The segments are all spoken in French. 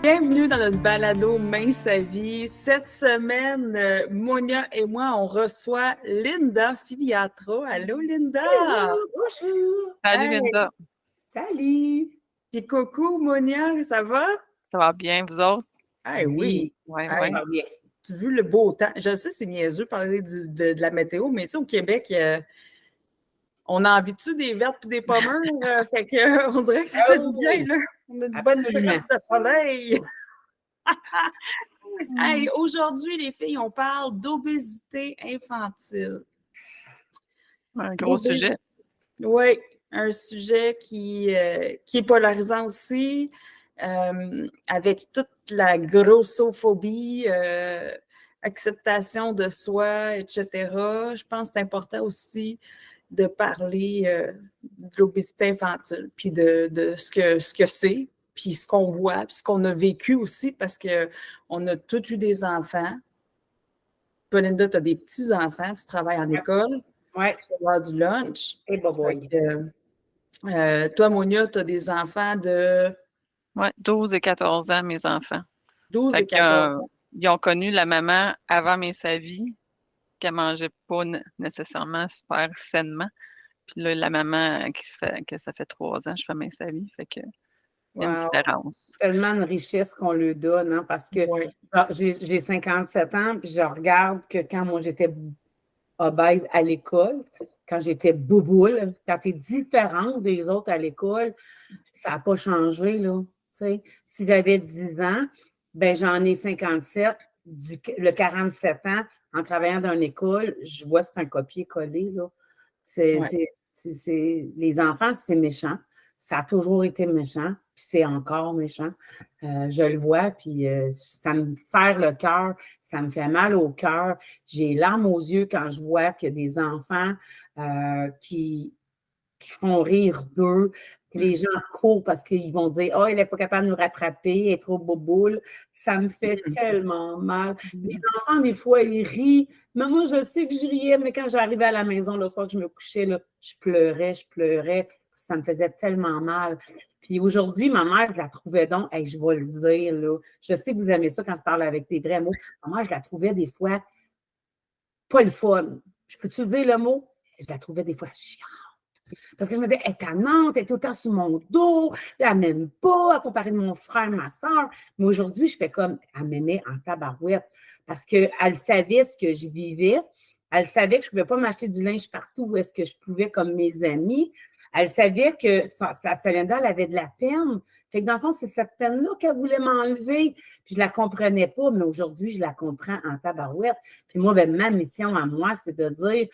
Bienvenue dans notre balado Mince à vie. Cette semaine, Monia et moi, on reçoit Linda Filiatro. Allô, Linda! Hello, bonjour! Salut, Linda! Salut! Puis coucou, Monia, ça va? Ça va bien, vous autres? Oui. Ouais, ça va bien. Tu as vu le beau temps? Je sais, c'est niaiseux de parler de la météo, mais tu sais, au Québec, on a envie-tu des vertes et des pommures? Fait que, on dirait que ça fait du bien, là. On a une bonne traite de soleil. Hey, aujourd'hui, les filles, on parle d'obésité infantile. Un gros sujet. Oui, un sujet qui est polarisant aussi, avec toute la grossophobie, acceptation de soi, etc. Je pense que c'est important aussi de parler de l'obésité infantile, puis de ce que c'est, puis ce qu'on voit, puis ce qu'on a vécu aussi, parce qu'on a tous eu des enfants. Linda, tu as des petits-enfants, tu travailles en école, tu vas avoir du lunch. Et toi, Monia, tu as des enfants de... Oui, 12 et 14 ans, mes enfants. 12 et 14 ans. Ils ont connu la maman avant mes savies, qu'elle ne mangeait pas nécessairement super sainement. Puis là, la maman que ça fait 3 ans, je fais mes savies, fait que il y a une différence. Tellement de richesse qu'on lui donne, hein, parce que j'ai 57 ans, puis je regarde que quand moi j'étais obèse à l'école, quand j'étais bouboule, quand tu es différente des autres à l'école, ça n'a pas changé, là. T'sais. Si j'avais 10 ans, ben j'en ai 57, le 47 ans, en travaillant dans une école, je vois que c'est un copier-coller, là. Les enfants, c'est méchant. Ça a toujours été méchant, puis c'est encore méchant. Je le vois, puis ça me serre le cœur, ça me fait mal au cœur. J'ai larmes aux yeux quand je vois que des enfants qui font rire d'eux, que les gens courent parce qu'ils vont dire « Oh, elle n'est pas capable de nous rattraper, elle est trop boboule. » Ça me fait tellement mal. Les enfants, des fois, ils rient. Mais moi, je sais que je riais, mais quand j'arrivais à la maison, le soir que je me couchais, là, je pleurais. Ça me faisait tellement mal. Puis aujourd'hui, ma mère, je la trouvais donc, hey, je vais le dire, là, je sais que vous aimez ça quand je parle avec des vrais mots. Ma mère, je la trouvais des fois pas le fun. Je peux-tu dire le mot? Je la trouvais des fois chiante. Parce que je me disais, elle est tannante, elle est tout le temps sur mon dos, elle m'aime pas, à comparer de mon frère, ma soeur. Mais aujourd'hui, je fais comme, elle m'aimait en tabarouette. Parce qu'elle savait ce que je vivais. Elle savait que je ne pouvais pas m'acheter du linge partout où est-ce que je pouvais, comme mes amis. Elle savait que sa Linda, elle avait de la peine. Fait que dans le fond, c'est cette peine-là qu'elle voulait m'enlever. Puis je la comprenais pas, mais aujourd'hui, je la comprends en tabarouette. Puis moi, ben, ma mission à moi, c'est de dire,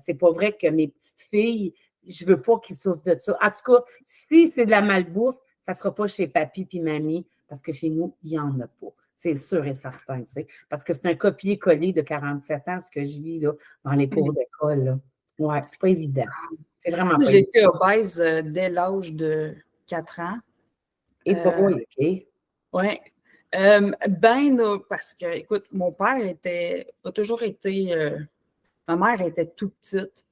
c'est pas vrai que mes petites filles, je veux pas qu'ils souffrent de ça. En tout cas, si c'est de la malbouffe, ça sera pas chez papy puis mamie, parce que chez nous, il y en a pas. C'est sûr et certain, tu sais. Parce que c'est un copier-coller de 47 ans, ce que je vis là, dans les cours d'école, là. Ouais, c'est pas évident. C'est vraiment pas J'ai évident. été obèse dès l'âge de 4 ans. Et OK. Oui. Parce que, écoute, mon père a toujours été... ma mère était tout petite.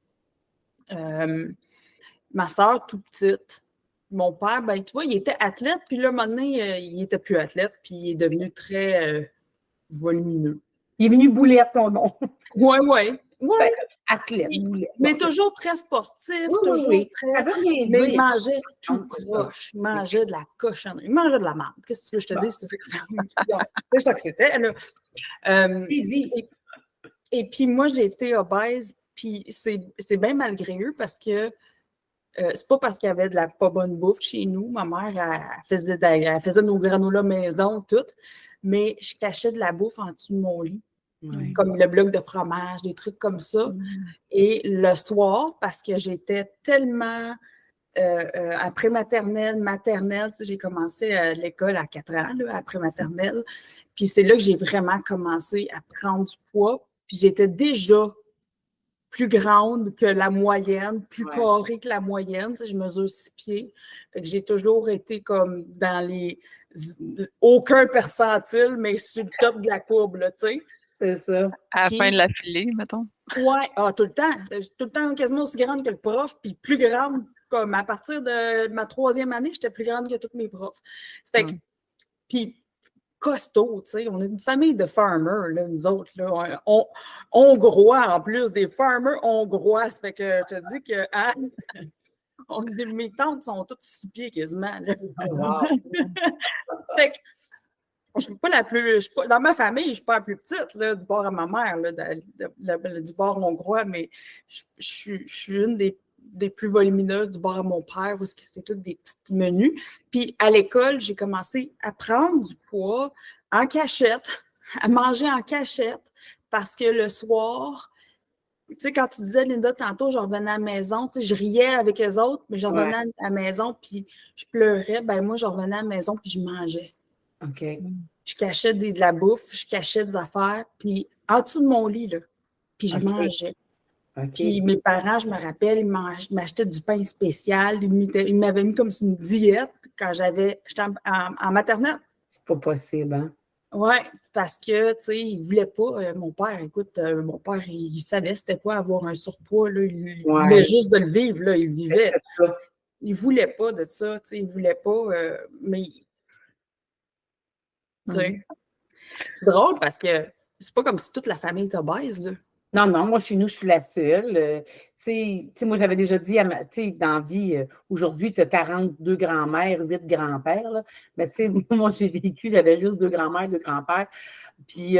Ma soeur, tout petite. Mon père, ben, tu vois, il était athlète, puis là, maintenant, il n'était plus athlète, puis il est devenu très volumineux. Il est venu boulette, ton nom. Oui. Athlète, boulette. Mais toujours très sportif, Oui. très... Ça veut rien mais dire. il mangeait tout croche. Il mangeait de la cochonnerie. Il mangeait de la merde. Qu'est-ce que tu veux que je te dise? C'est ça que c'était. Et puis moi, j'ai été obèse, puis c'est bien malgré eux parce que c'est pas parce qu'il y avait de la pas bonne bouffe chez nous. Ma mère, elle faisait nos granolas maison, tout, mais je cachais de la bouffe en dessous de mon lit. Comme le bloc de fromage, des trucs comme ça. Et le soir, parce que j'étais tellement après maternelle, j'ai commencé l'école à 4 ans, là, après maternelle. Puis c'est là que j'ai vraiment commencé à prendre du poids. Puis j'étais déjà plus grande que la moyenne, plus carrée que la moyenne. Je mesure 6 pieds. Fait que j'ai toujours été comme dans les... aucun percentile, mais sur le top de la courbe, là, tu sais. C'est ça. À la fin de la filée, mettons. Oui, tout le temps. Tout le temps quasiment aussi grande que le prof, puis plus grande. Comme à partir de ma 3e année, j'étais plus grande que tous mes profs. Fait que, puis costauds, tu sais. On est une famille de farmers, là, nous autres, là. Hongrois, en plus, des farmers hongrois. Ça fait que je te dis que hein, mes tantes sont toutes 6 pieds quasiment, là. Wow. Ça fait que je suis pas la plus. Dans ma famille, je ne suis pas la plus petite, là, du bord à ma mère, là, du bord hongrois, mais je suis une des plus volumineuses du bord à mon père, parce que c'était toutes des petites menus. Puis à l'école, j'ai commencé à prendre du poids en cachette, à manger en cachette, parce que le soir, tu sais, quand tu disais, Linda, tantôt, je revenais à la maison, tu sais, je riais avec les autres, mais je revenais à la maison, puis je pleurais. Ben moi, je revenais à la maison, puis je mangeais. OK. Je cachais de la bouffe, je cachais des affaires, puis en dessous de mon lit, là, puis je OK. mangeais. OK. Puis mes parents, je me rappelle, ils m'achetaient du pain spécial, ils m'avaient mis comme sur une diète quand j'étais en maternelle. C'est pas possible, hein? Oui, parce que, tu sais, ils ne voulaient pas. Mon père, écoute, mon père, il savait c'était quoi avoir un surpoids, là. Il voulait juste de le vivre, là. Il vivait. C'est ça. Il ne voulait pas de ça, tu sais, il ne voulait pas, mais, tu sais, c'est drôle parce que c'est pas comme si toute la famille était obèse, là. Non, non, moi, chez nous, je suis la seule. Tu sais, moi, j'avais déjà dit, tu sais, dans la vie, aujourd'hui, tu as 42 grands-mères, 8 grands-pères, là. Mais tu sais, moi, j'ai vécu, j'avais juste 2 grands-mères, 2 grands-pères. Puis,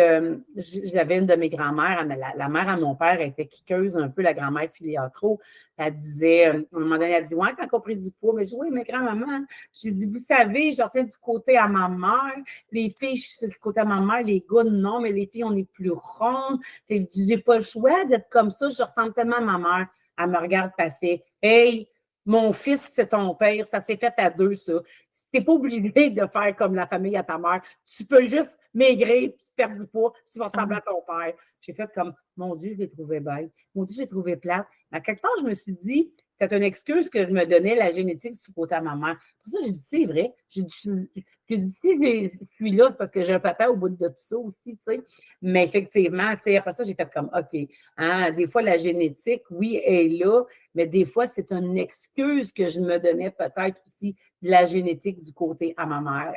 j'avais une de mes grands-mères, la mère à mon père, elle était kiqueuse un peu, la grand-mère Filiatro. Elle disait, à un moment donné, elle dit, ouais, quand on a pris du poids, mais je dis, oui, mais grand-maman, j'ai dit, vous savez, je retiens du côté à ma mère. Les filles, je suis du côté à ma mère, les gars, non, mais les filles, on est plus rondes. Je dis, j'ai pas le choix d'être comme ça, je ressemble tellement à ma mère. Elle me regarde, pas fait, hey, mon fils, c'est ton père, ça s'est fait à 2, ça. Tu n'es pas obligé de faire comme la famille à ta mère. Tu peux juste maigrir, perdre du poids, tu vas ressembler à ton père. J'ai fait comme, mon Dieu, je l'ai trouvé bête. Mon Dieu, je l'ai trouvé plate. À quelque part, je me suis dit, c'est une excuse que je me donnais la génétique du côté à ma mère. Pour ça, j'ai dit, c'est vrai. J'ai dit, si je suis là, c'est parce que j'ai un papa au bout de tout ça aussi, tu sais. Mais effectivement, tu sais, après ça, j'ai fait comme, OK, hein, des fois, la génétique, oui, elle est là, mais des fois, c'est une excuse que je me donnais peut-être aussi de la génétique du côté à ma mère.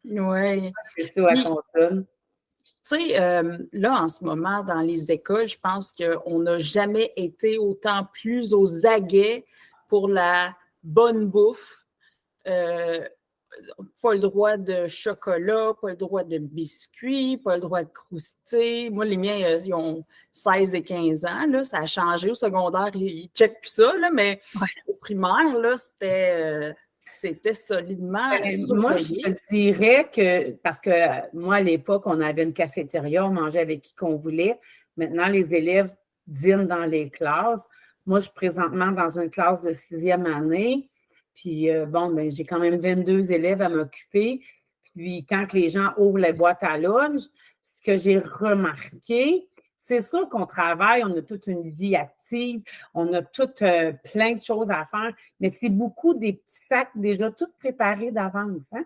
Oui. C'est ça, à consonne. Tu sais, là, en ce moment, dans les écoles, je pense qu'on n'a jamais été autant plus aux aguets pour la bonne bouffe. Pas le droit de chocolat, pas le droit de biscuits, pas le droit de croustilles. Moi, les miens, ils ont 16 et 15 ans. Là, ça a changé au secondaire, ils ne checkent plus ça, là, mais au primaire, là, c'était solidement moi, je surveillé. te dirais que, parce que moi, à l'époque, on avait une cafétéria, on mangeait avec qui qu'on voulait. Maintenant, les élèves dînent dans les classes. Moi, je suis présentement dans une classe de 6e année. Puis, bon, ben, j'ai quand même 22 élèves à m'occuper. Puis, quand les gens ouvrent les boîtes à lunch, ce que j'ai remarqué, c'est sûr qu'on travaille, on a toute une vie active, on a tout plein de choses à faire, mais c'est beaucoup des petits sacs déjà tout préparés d'avance. Hein?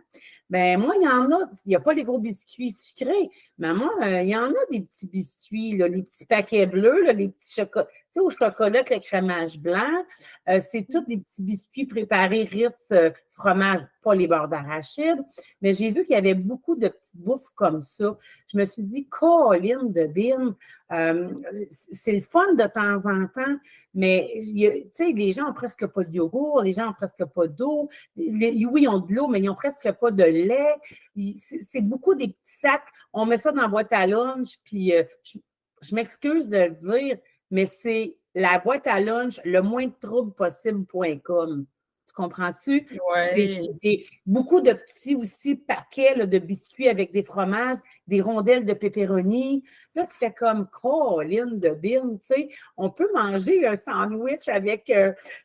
Ben moi, il y en a, il n'y a pas les gros biscuits sucrés, mais moi, il y en a des petits biscuits, là, les petits paquets bleus, là, les petits chocolats, tu sais, au chocolat avec le crémage blanc, c'est tous des petits biscuits préparés Ritz, fromage, pas les beurres d'arachide, mais j'ai vu qu'il y avait beaucoup de petites bouffes comme ça. Je me suis dit, Colline de Bin, c'est le fun de temps en temps, mais tu sais, les gens n'ont presque pas de yogourt, les gens n'ont presque pas d'eau. Oui, ils ont de l'eau, mais ils n'ont presque pas de lait. C'est beaucoup des petits sacs. On met ça dans la boîte à lunch, puis je m'excuse de le dire, mais c'est la boîte à lunch le moins de troubles possible.com. Tu comprends-tu? Oui. Beaucoup de petits aussi paquets là, de biscuits avec des fromages, des rondelles de pepperoni. Là, tu fais comme Colline de Bin, tu sais. On peut manger un sandwich avec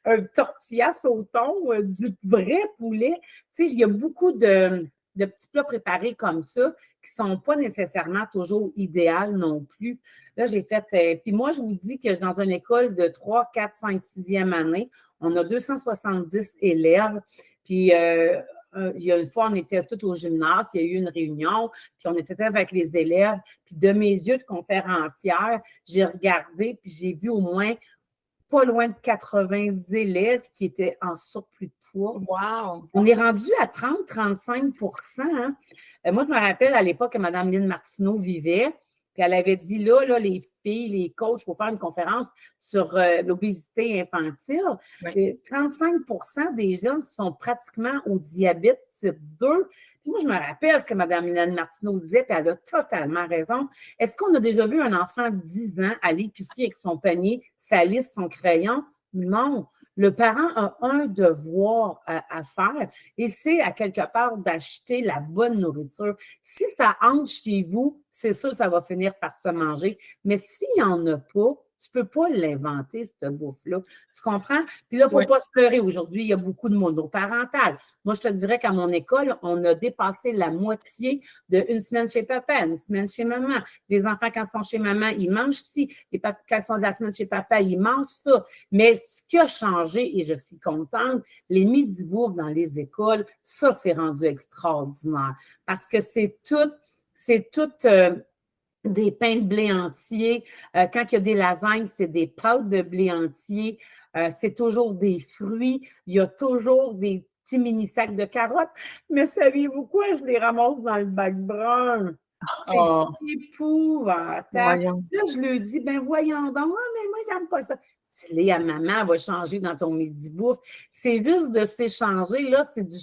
un tortilla sauton, du vrai poulet. Tu sais, il y a beaucoup de petits plats préparés comme ça qui ne sont pas nécessairement toujours idéales non plus. Là, j'ai fait... puis moi, je vous dis que je suis dans une école de 3, 4, 5, 6e année. On a 270 élèves. Puis, il y a une fois, on était tous au gymnase, il y a eu une réunion, puis on était avec les élèves. Puis, de mes yeux de conférencière, j'ai regardé, puis j'ai vu au moins pas loin de 80 élèves qui étaient en surplus de poids. Wow! On est rendu à 30-35 hein. Moi, je me rappelle à l'époque que Mme Lynne Martineau vivait, puis elle avait dit là, les filles, les coachs, il faut faire une conférence sur l'obésité infantile. Oui. 35 des jeunes sont pratiquement au diabète type 2. Puis moi, je me rappelle ce que Mme Lynne Martineau disait, puis elle a totalement raison. Est-ce qu'on a déjà vu un enfant de 10 ans aller pisser avec son panier, sa liste, son crayon? Non. Le parent a un devoir à faire et c'est à quelque part d'acheter la bonne nourriture. Si ça entre chez vous, c'est sûr que ça va finir par se manger. Mais s'il n'y en a pas, tu ne peux pas l'inventer, cette bouffe-là. Tu comprends? Puis là, il ne faut pas se pleurer. Aujourd'hui, il y a beaucoup de monoparental. Moi, je te dirais qu'à mon école, on a dépassé la moitié de une semaine chez papa, une semaine chez maman. Les enfants, quand ils sont chez maman, ils mangent ci. Les papas, quand ils sont de la semaine chez papa, ils mangent ça. Mais ce qui a changé, et je suis contente, les midi-bourgs dans les écoles, ça, c'est rendu extraordinaire. Parce que c'est tout des pains de blé entier. Quand il y a des lasagnes, c'est des pâtes de blé entier. C'est toujours des fruits. Il y a toujours des petits mini-sacs de carottes. Mais savez-vous quoi? Je les ramasse dans le bac brun. C'est épouvantable. Voyons. Là, je lui dis, ben voyons donc, ah, mais moi, j'aime pas ça. Dis-les à maman, elle va changer dans ton midi-bouffe. C'est juste de s'échanger, là, c'est du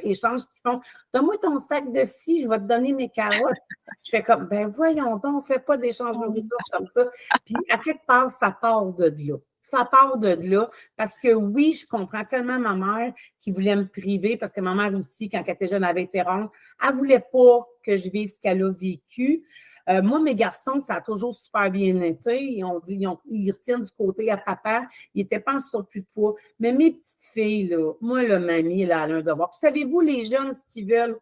échange qu'ils font. Donne-moi ton sac de scie, je vais te donner mes carottes. Je fais comme, ben voyons donc, on ne fait pas d'échange de nourriture comme ça. Puis, à quelque part, ça part de là. Ça part de là parce que oui, je comprends tellement ma mère qui voulait me priver parce que ma mère aussi, quand elle était jeune, avait été ronde. Elle ne voulait pas que je vive ce qu'elle a vécu. Moi, mes garçons, ça a toujours super bien été. Ils retiennent du côté à papa. Ils n'étaient pas en surplus de poids. Mais mes petites filles, là, moi, la mamie, elle a un devoir. Puis savez-vous, les jeunes, ce qu'ils veulent,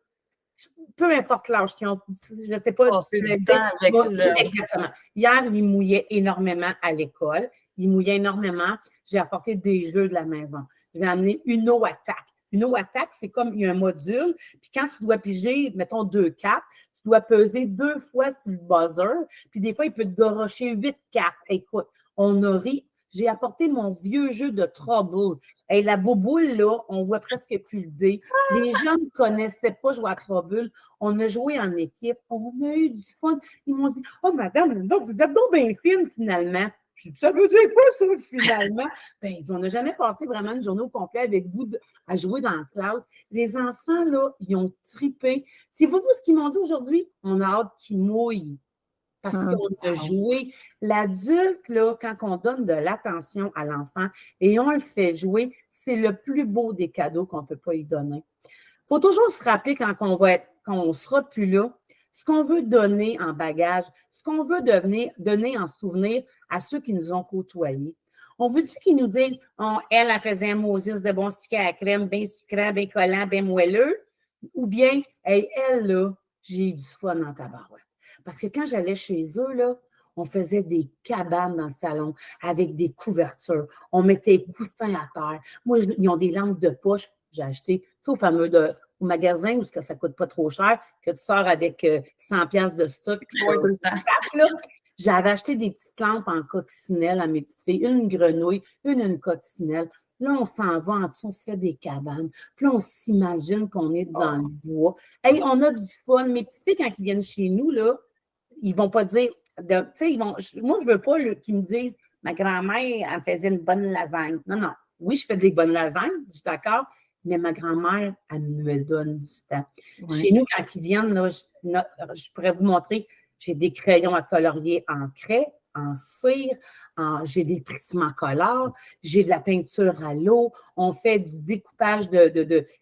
peu importe l'âge qu'ils ont, je ne sais pas. Passer du temps avec Exactement. Hier, ils mouillaient énormément à l'école. Ils mouillaient énormément. J'ai apporté des jeux de la maison. J'ai amené une eau attaque. Une eau attaque, c'est comme il y a un module. Puis quand tu dois piger, mettons 2 cartes, tu dois peser 2 fois sur le buzzer. Puis des fois, il peut te gorocher 8 cartes. Écoute, on a ri. J'ai apporté mon vieux jeu de Trouble. Et la boboule, là, on voit presque plus le dé. Les gens ne connaissaient pas jouer à Trouble. On a joué en équipe. On a eu du fun. Ils m'ont dit, « Oh, madame, donc, vous êtes donc bien fine, finalement. » Je dis, « Ça veut dire quoi, ça, finalement? » Ben, on n'a jamais passé vraiment une journée au complet avec vous à jouer dans la classe. Les enfants, là, ils ont trippé. C'est vous ce qu'ils m'ont dit aujourd'hui? On a hâte qu'ils mouillent. Parce qu'on a joué. L'adulte, là, quand on donne de l'attention à l'enfant et on le fait jouer, c'est le plus beau des cadeaux qu'on ne peut pas lui donner. Il faut toujours se rappeler quand on ne sera plus là, ce qu'on veut donner en bagage, ce qu'on veut donner en souvenir à ceux qui nous ont côtoyés. On veut-tu qu'ils nous disent, elle faisait un Moses de bon sucre à la crème, bien sucrant, bien collant, bien moelleux, ou bien, hey, elle, là, j'ai eu du fun en tabarouette. Parce que quand j'allais chez eux, là, on faisait des cabanes dans le salon avec des couvertures. On mettait des coussins à terre. Moi, ils ont des lampes de poche. J'ai acheté, tu sais, au magasin où ça ne coûte pas trop cher, que tu sors avec 100$ de stock. Oui, tout le temps. J'avais acheté des petites lampes en coccinelle à mes petites filles, une grenouille, une coccinelle. Là, on s'en va en dessous, on se fait des cabanes. Puis là, on s'imagine qu'on est dans le bois. Hey, on a du fun. Mes petites filles, quand ils viennent chez nous, là, ils ne vont pas dire, tu sais, moi, je ne veux pas qu'ils me disent, ma grand-mère, elle faisait une bonne lasagne. Non, non. Oui, je fais des bonnes lasagnes, je suis d'accord, mais ma grand-mère, elle me donne du temps. Oui. Chez nous, quand ils viennent, là, je pourrais vous montrer, j'ai des crayons à colorier en craie, en cire, j'ai des prismacolores, j'ai de la peinture à l'eau, on fait du découpage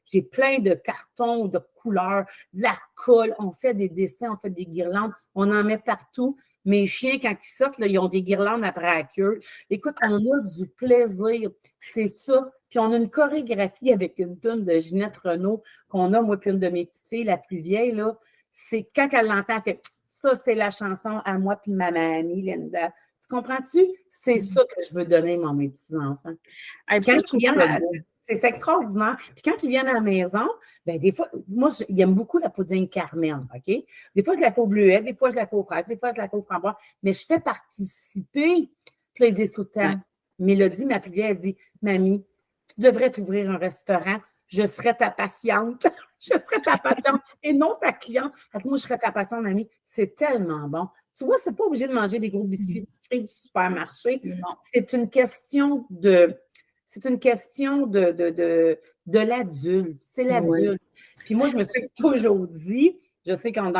j'ai plein de cartons de couleurs, de la colle, on fait des dessins, on fait des guirlandes, on en met partout. Mes chiens, quand ils sortent, là, ils ont des guirlandes après la queue. Écoute, on a du plaisir, c'est ça. Puis on a une chorégraphie avec une toune de Ginette Renault qu'on a, moi, puis une de mes petites filles, la plus vieille, là, c'est quand elle l'entend, elle fait « Ça, c'est la chanson à moi puis ma mamie, Linda. » Tu comprends-tu? C'est ça que je veux donner à mes petits-enfants. C'est extraordinaire. Puis quand ils viennent à la maison, bien, des fois, moi, j'aime beaucoup la pouding Carmen, OK? Des fois, je la fais au bleuet, des fois, je la fais aux fraises, des fois, je la fais aux framboises, mais je fais participer, puis ils disent tout le temps, Mélodie, ma plus vieille, elle dit « Mamie, tu devrais t'ouvrir un restaurant. Je serai ta patiente. Je serai ta patiente et non ta cliente. » Elle dit « Moi, je serai ta patiente, mamie. C'est tellement bon. » Tu vois, c'est pas obligé de manger des gros biscuits sucrés du supermarché. Non. C'est une question de l'adulte. C'est l'adulte. Puis moi, je me suis toujours dit, je sais qu'on est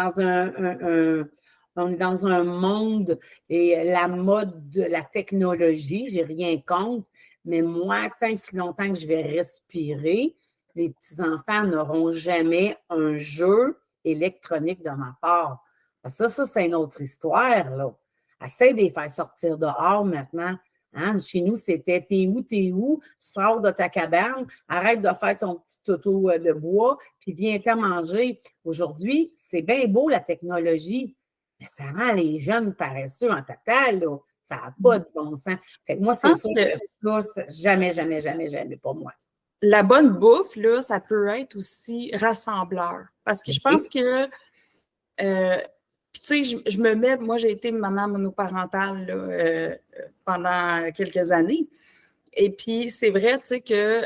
dans un monde et la mode de la technologie, j'ai rien contre, mais moi, tant et si longtemps que je vais respirer, les petits-enfants n'auront jamais un jeu électronique de ma part. Ça, c'est une autre histoire, là. Essaye de les faire sortir dehors maintenant. Hein? Chez nous, c'était « T'es où? Tu sors de ta cabane, arrête de faire ton petit auto de bois, puis viens-t'en manger. » Aujourd'hui, c'est bien beau, la technologie, mais ça rend les jeunes paresseux en total, là. Ça n'a pas de bon sens. Fait que moi, c'est sûr que ça, jamais pour moi. La bonne bouffe, là, ça peut être aussi rassembleur. Parce que je pense que tu sais, je me mets, moi, j'ai été maman monoparentale là, pendant quelques années. Et puis, c'est vrai, tu sais, que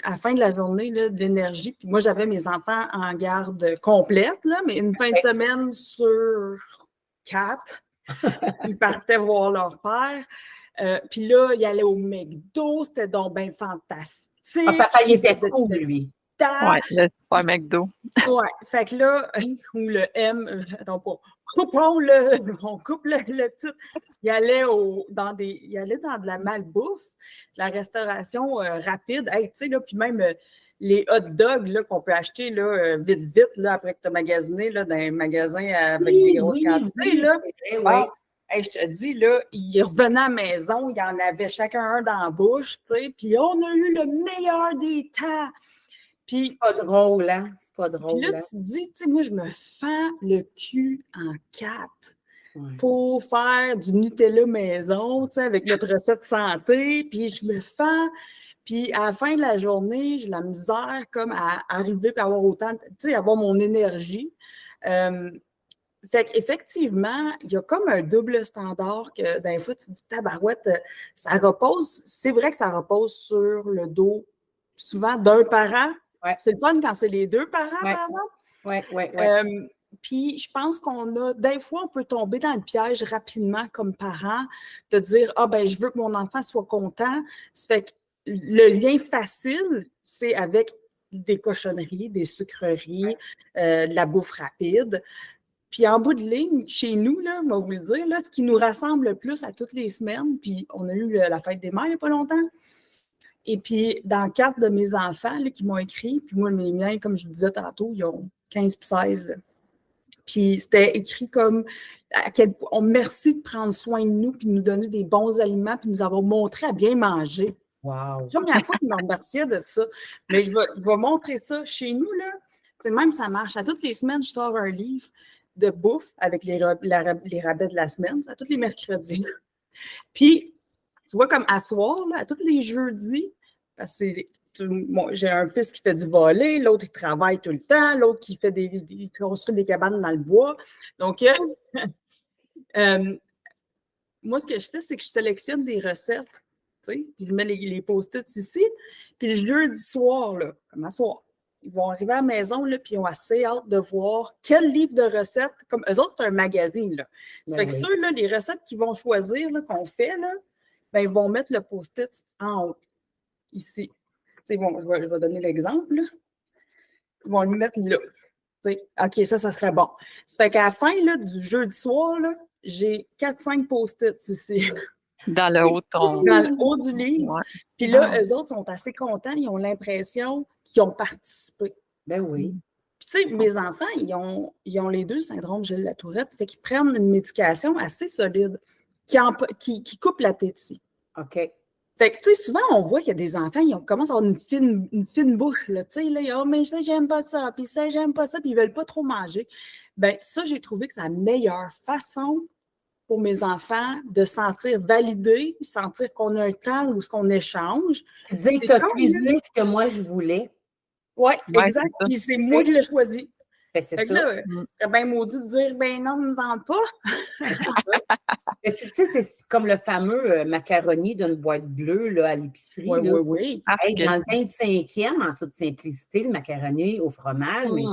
à la fin de la journée, là, de l'énergie. Puis moi, j'avais mes enfants en garde complète, là, mais une fin de semaine sur 4, ils partaient voir leur père. Puis là, ils allaient au McDo, c'était donc bien fantastique. Papa, il était cool, lui. Ouais, le super McDo. Ouais, fait que là, ou le M, attends pas, on coupe le titre. Il allait dans de la malbouffe, de la restauration rapide. Hey, tu sais, là, puis même les hot dogs là, qu'on peut acheter là, vite, là, après que tu as magasiné là, dans un magasin avec des grosses quantités. Là. Bon, hey, je te dis, là, ils revenaient à la maison, il y en avait chacun un dans la bouche, tu sais, puis on a eu le meilleur des temps. Puis, c'est pas drôle, hein? C'est pas drôle. Puis là, tu te dis, tu sais, moi, je me fends le cul en 4 pour faire du Nutella maison, tu sais, avec notre recette santé, puis je me fends. Puis à la fin de la journée, j'ai la misère comme à arriver et avoir autant, tu sais, avoir mon énergie. Fait qu'effectivement, il y a comme un double standard que d'un fois, tu te dis, tabarouette, ça repose, c'est vrai que ça repose sur le dos, souvent d'un parent. Ouais. C'est le fun quand c'est les deux parents, par exemple. Oui. Puis, je pense des fois, on peut tomber dans le piège rapidement comme parent de dire, ah, ben, je veux que mon enfant soit content. Ça fait que le lien facile, c'est avec des cochonneries, des sucreries, de la bouffe rapide. Puis, en bout de ligne, chez nous, là, on va vous le dire, là, ce qui nous rassemble le plus à toutes les semaines, puis on a eu la fête des mères il n'y a pas longtemps. Et puis, dans 4 de mes enfants là, qui m'ont écrit, puis moi, mes miens, comme je vous disais tantôt, ils ont 15 puis 16. Là. Puis c'était écrit comme on merci de prendre soin de nous, puis de nous donner des bons aliments, puis de nous avoir montré à bien manger. Wow! C'est la première fois qu'ils me remerciaient de ça. Mais je vais montrer ça chez nous, là. C'est même, ça marche. À toutes les semaines, je sors un livre de bouffe avec les rabais de la semaine. C'est à tous les mercredis. Puis, tu vois, comme à soir, là, à tous les jeudis, parce que j'ai un fils qui fait du volley, l'autre il travaille tout le temps, l'autre qui fait il construit des cabanes dans le bois. Donc, moi, ce que je fais, c'est que je sélectionne des recettes, tu sais, puis je mets les post-it ici, puis le jeudi soir, là, comme à soir, ils vont arriver à la maison, là, puis ils ont assez hâte de voir quel livre de recettes, comme eux autres, c'est un magazine, là. Ça fait que ceux, là, les recettes qu'ils vont choisir, là, qu'on fait, là, ben, ils vont mettre le post-it en haut, ici. Bon, je vais donner l'exemple. Là. Ils vont le mettre là. T'sais, OK, ça serait bon. Ça fait qu'à la fin là, du jeudi soir, là, j'ai 4-5 post-it ici. Dans le haut ton... Dans le haut du livre. Ouais. Puis là, eux autres sont assez contents. Ils ont l'impression qu'ils ont participé. Ben oui. Puis tu sais, mes enfants, ils ont les 2 syndromes Gilles Latourette. Fait qu'ils prennent une médication assez solide qui coupe l'appétit. OK. Fait que, tu sais, souvent, on voit qu'il y a des enfants, ils commencent à avoir une fine bouche, là, tu sais, là, oh, mais ça, j'aime pas ça, puis ça, j'aime pas ça, puis ils veulent pas trop manger. Bien, ça, j'ai trouvé que c'est la meilleure façon pour mes enfants de sentir validés, sentir qu'on a un temps où ce qu'on échange. Dire que tu as cuisiné ce que moi, je voulais. Oui, exact, puis c'est moi qui l'ai choisi. Ben, c'est fait que ça. là, c'est bien maudit de dire, ben non, ne me vends pas. Mais tu sais, c'est comme le fameux macaroni d'une boîte bleue là, à l'épicerie. Oui, là. oui, oui. Hey, dans le 25e, en toute simplicité, le macaroni au fromage, mais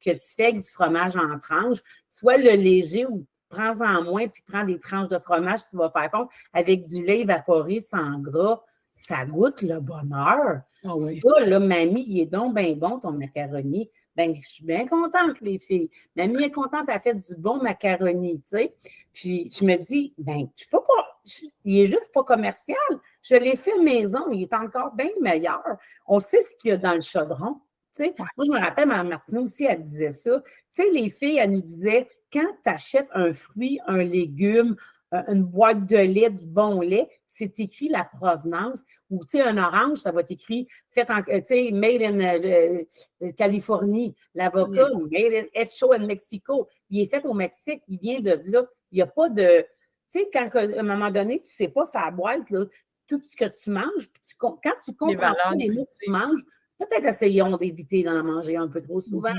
c'est que tu fais avec du fromage en tranches, soit le léger ou prends-en moins, puis prends des tranches de fromage, tu vas faire fondre avec du lait évaporé sans gras. Ça goûte le bonheur. Ah oui. Ça, là, mamie, il est donc bien bon, ton macaroni. Ben, je suis bien contente, les filles. Mamie est contente, elle a fait du bon macaroni, tu sais. Puis, je me dis, ben, je peux pas, il est juste pas commercial. Je l'ai fait maison, il est encore bien meilleur. On sait ce qu'il y a dans le chaudron. Tu sais. Moi, je me rappelle, Mme Martineau aussi, elle disait ça. Tu sais, les filles, elle nous disait, quand tu achètes un fruit, un légume, une boîte de lait, du bon lait, c'est écrit la provenance. Ou, tu sais, un orange, ça va être écrit, fait en, tu sais, made in Californie. L'avocat, made in Hecho in Mexico. Il est fait au Mexique, il vient de là. Il n'y a pas de... Tu sais, quand à un moment donné, tu ne sais pas sa boîte, là, tout ce que tu manges, quand tu comprends pas les mots que tu manges, peut-être essayons d'éviter d'en manger un peu trop souvent.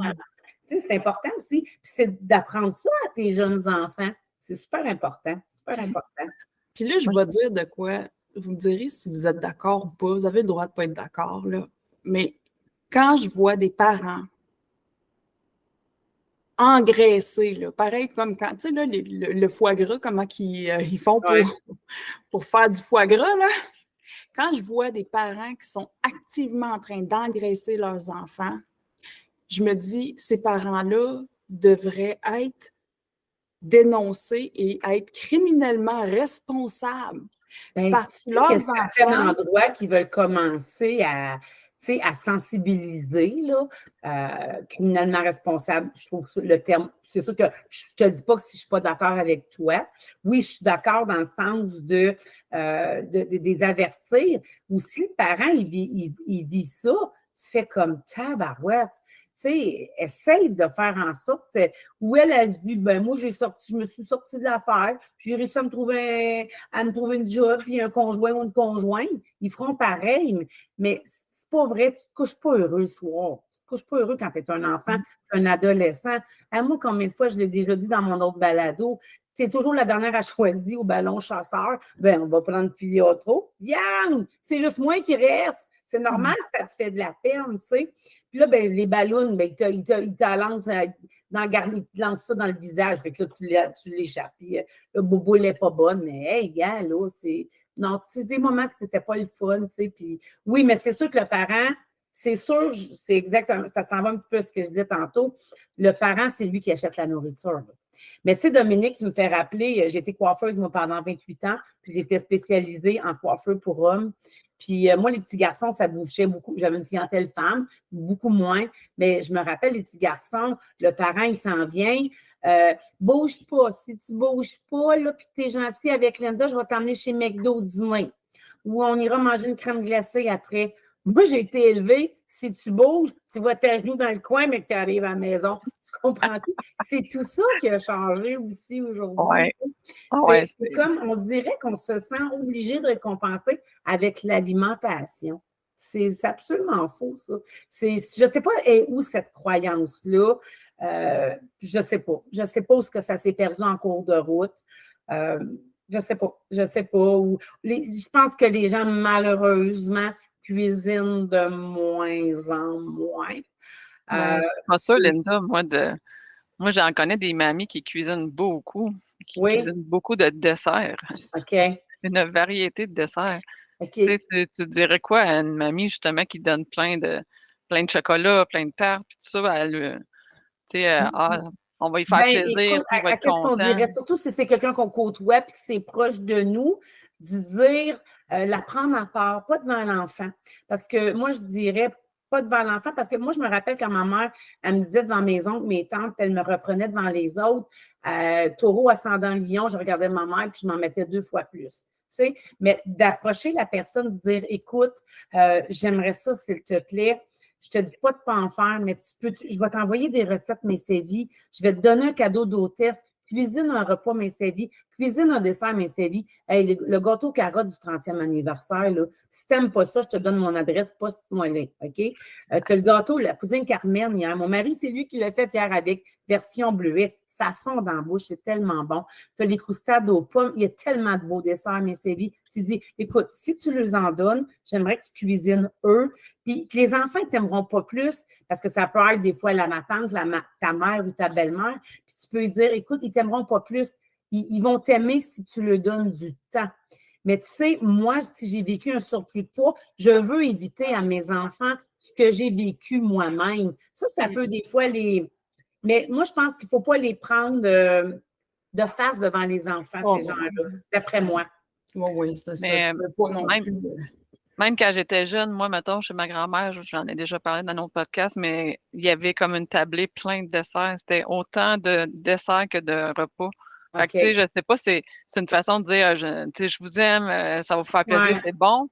Tu sais, c'est important aussi. Puis c'est d'apprendre ça à tes jeunes enfants. C'est super important. Super important. Puis là, je vais dire de quoi. Vous me direz si vous êtes d'accord ou pas. Vous avez le droit de ne pas être d'accord, là. Mais quand je vois des parents engraissés, là, pareil comme quand, tu sais, là, le foie gras, comment ils font pour faire du foie gras, là. Quand je vois des parents qui sont activement en train d'engraisser leurs enfants, je me dis, ces parents-là devraient être dénoncés et être criminellement responsables. Ben, Parce que leurs enfants... Il y a certains endroits qui veulent commencer à sensibiliser, là, criminellement responsable, je trouve le terme, c'est sûr que je ne te dis pas que si je ne suis pas d'accord avec toi. Oui, je suis d'accord dans le sens de des avertir. Ou si le parent, il vit ça, tu fais comme tabarouette. Tu sais, essaye de faire en sorte où elle a dit, ben moi, je me suis sortie de l'affaire, j'ai réussi à me trouver une job, puis un conjoint ou une conjointe. Ils feront pareil, mais c'est pas vrai, tu te couches pas heureux le soir. Tu te couches pas heureux quand tu es un enfant, un adolescent. À moi, combien de fois je l'ai déjà dit dans mon autre balado, tu es toujours la dernière à choisir au ballon chasseur, ben on va prendre Filiotro. Yann, c'est juste moi qui reste. C'est normal que ça te fait de la peine, tu sais. Puis là, ben, les ballons, ben, ils te lancent ils te lancent ça dans le visage. Fait que là, tu l'échappes. Puis le bobo n'est pas bonne, mais hey, gars, là, non, c'est des moments que c'était pas le fun, tu sais. Puis oui, mais c'est sûr que le parent, c'est sûr, c'est exactement, ça s'en va un petit peu à ce que je disais tantôt. Le parent, c'est lui qui achète la nourriture, là. Mais tu sais, Dominique, tu me fais rappeler, j'ai été coiffeuse, moi, pendant 28 ans, puis j'étais spécialisée en coiffeur pour hommes. Puis moi, les petits garçons, ça bouchait beaucoup. J'avais une clientèle femme, beaucoup moins. Mais je me rappelle, les petits garçons, le parent, il s'en vient. Bouge pas. Si tu bouges pas, là, puis que tu es gentil avec Linda, je vais t'emmener chez McDo dîner. Ou on ira manger une crème glacée après. Moi, j'ai été élevée. Si tu bouges, tu vas tes genoux dans le coin, mais que tu arrives à la maison. Tu comprends-tu? C'est tout ça qui a changé aussi aujourd'hui. C'est comme, on dirait qu'on se sent obligé de récompenser avec l'alimentation. C'est absolument faux, ça. Je ne sais pas où cette croyance-là. Je ne sais pas. Je ne sais pas où ça s'est perdu en cours de route. Je ne sais pas. Je ne sais pas. Je pense que les gens, malheureusement, cuisinent de moins en moins. Pas sûr, Linda, moi, j'en connais des mamies qui cuisinent beaucoup, cuisinent beaucoup de desserts. OK. Une variété de desserts. Okay. Tu dirais quoi à une mamie, justement, qui donne plein de chocolat, plein de tartes, puis tout ça, on va y faire plaisir, écoute, il va être qu'est-ce qu'on content. dirait? Surtout si c'est quelqu'un qu'on côtoie puis que c'est proche de nous, de dire, la prendre à part, pas devant l'enfant. Parce que moi, je dirais pas devant l'enfant, parce que moi, je me rappelle quand ma mère, elle me disait devant mes oncles, mes tantes, elle me reprenait devant les autres. Taureau ascendant lion, je regardais ma mère puis je m'en mettais 2 fois plus. T'sais? Mais d'approcher la personne, de dire, écoute, j'aimerais ça, s'il te plaît. Je ne te dis pas de ne pas en faire, mais je vais t'envoyer des recettes Messévi. Je vais te donner un cadeau d'hôtesse. Cuisine un repas Messévi. Cuisine un dessert Messévi. Hey, le gâteau carotte du 30e anniversaire, là, si tu n'aimes pas ça, je te donne mon adresse, poste-moi là, OK? Tu as le gâteau, la poutine Carmen hier. Mon mari, c'est lui qui l'a fait hier avec version bleuette. ça fond dans la bouche, c'est tellement bon. Tu as les croustades aux pommes, il y a tellement de beaux desserts, mais c'est dit, tu dis, écoute, si tu leur en donnes, j'aimerais que tu cuisines eux, puis que les enfants ne t'aimeront pas plus, parce que ça peut être des fois ma tante, ta mère ou ta belle-mère, puis tu peux lui dire, écoute, ils ne t'aimeront pas plus, ils vont t'aimer si tu leur donnes du temps. Mais tu sais, moi, si j'ai vécu un surplus de poids, je veux éviter à mes enfants ce que j'ai vécu moi-même. Ça peut des fois les... Mais moi, je pense qu'il ne faut pas les prendre de face devant les enfants, ces gens-là, d'après moi. Oui, c'est ça. Mais Tu ne veux pas non plus... Même quand j'étais jeune, moi, mettons, chez ma grand-mère, j'en ai déjà parlé dans nos podcasts, mais il y avait comme une tablée plein de desserts. C'était autant de desserts que de repas. Fait que, tu sais, je sais pas, c'est une façon de dire, tu sais, je vous aime, ça va vous faire plaisir, c'est bon.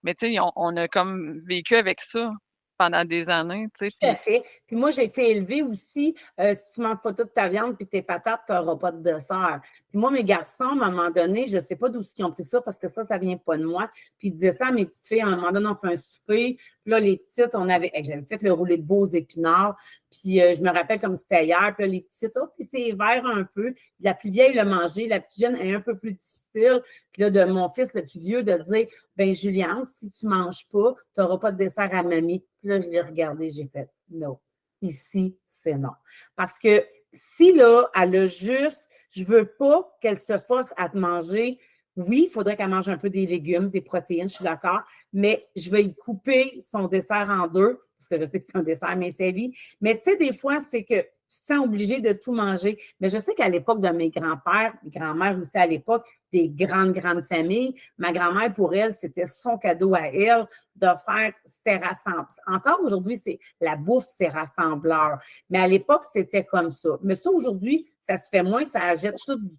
Mais, tu sais, on a comme vécu avec ça pendant des années, tu sais. Tout à fait. Puis moi, j'ai été élevée aussi, si tu ne manges pas toute ta viande puis tes patates, tu n'auras pas de dessert. Puis moi, mes garçons, à un moment donné, je ne sais pas d'où ils ont pris ça parce que ça ne vient pas de moi. Puis ils disaient ça à mes petites filles. À un moment donné, on fait un souper. Puis là, les petites, j'avais fait le roulé de beaux épinards. Puis je me rappelle comme c'était hier. Puis là, les petites, puis c'est vert un peu. Puis la plus vieille l'a mangé. La plus jeune est un peu plus difficile. Puis là, de mon fils, le plus vieux, de dire, ben Juliane, si tu ne manges pas, tu n'auras pas de dessert à mamie. Puis là, je l'ai regardé, j'ai fait non. Ici, c'est non. Parce que si là, elle a juste, je veux pas qu'elle se force à te manger. Oui, il faudrait qu'elle mange un peu des légumes, des protéines, je suis d'accord, mais je vais y couper son dessert en deux, parce que je sais que c'est un dessert, mais c'est vie. Mais tu sais, des fois, c'est que tu te sens obligé de tout manger. Mais je sais qu'à l'époque de mes grands-pères, mes grands-mères aussi à l'époque, des grandes familles, ma grand-mère, pour elle, c'était son cadeau à elle de faire, c'était rassembleur. Encore aujourd'hui, la bouffe, c'est rassembleur. Mais à l'époque, c'était comme ça. Mais ça, aujourd'hui, ça se fait moins, ça achète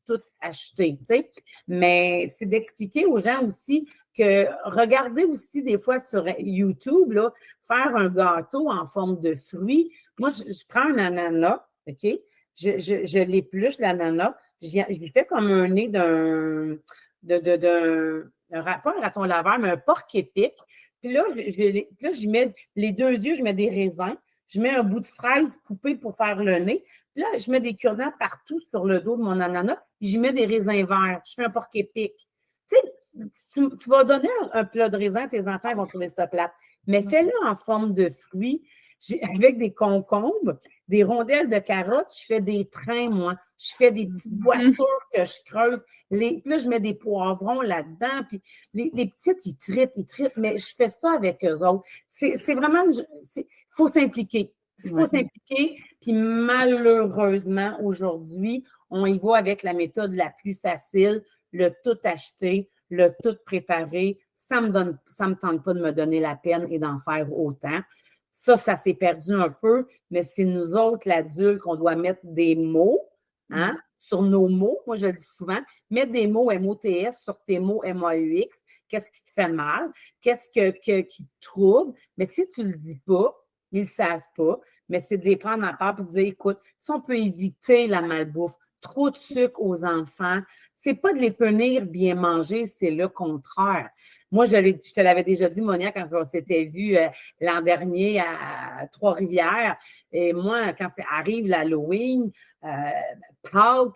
tout acheté, tu sais. Mais c'est d'expliquer aux gens aussi que regardez aussi des fois sur YouTube, là, faire un gâteau en forme de fruits. Moi, je prends un ananas, OK? Je l'épluche, l'ananas. Je fais comme un nez pas un raton laveur, mais un porc-épic. Puis là, j'y mets les deux yeux, je mets des raisins. Je mets un bout de fraise coupé pour faire le nez. Puis là, je mets des cure-dents partout sur le dos de mon ananas. J'y mets des raisins verts. Je fais un porc-épic. Tu sais, tu vas donner un plat de raisin, tes enfants vont trouver ça plate. Mais fais-le en forme de fruits, avec des concombres, des rondelles de carottes, je fais des trains, moi. Je fais des petites voitures que je creuse. Puis là, je mets des poivrons là-dedans. Puis les petites, ils trippent, mais je fais ça avec eux autres. C'est vraiment, il faut s'impliquer. Il faut s'impliquer. Puis malheureusement, aujourd'hui, on y va avec la méthode la plus facile, le tout acheter, le tout préparer. Ça me tente pas de me donner la peine et d'en faire autant. Ça s'est perdu un peu, mais c'est nous autres, l'adulte, qu'on doit mettre des mots sur nos mots. Moi, je le dis souvent, mettre des mots M-O-T-S sur tes mots M-A-U-X. Qu'est-ce qui te fait mal? Qu'est-ce qui te trouble? Mais si tu ne le dis pas, ils ne le savent pas, mais c'est de les prendre à part et de dire, écoute, si on peut éviter la malbouffe, trop de sucre aux enfants, c'est pas de les punir bien manger, c'est le contraire. Moi, je te l'avais déjà dit, Monia, quand on s'était vu l'an dernier à Trois-Rivières. Et moi, quand arrive l'Halloween, Pâques,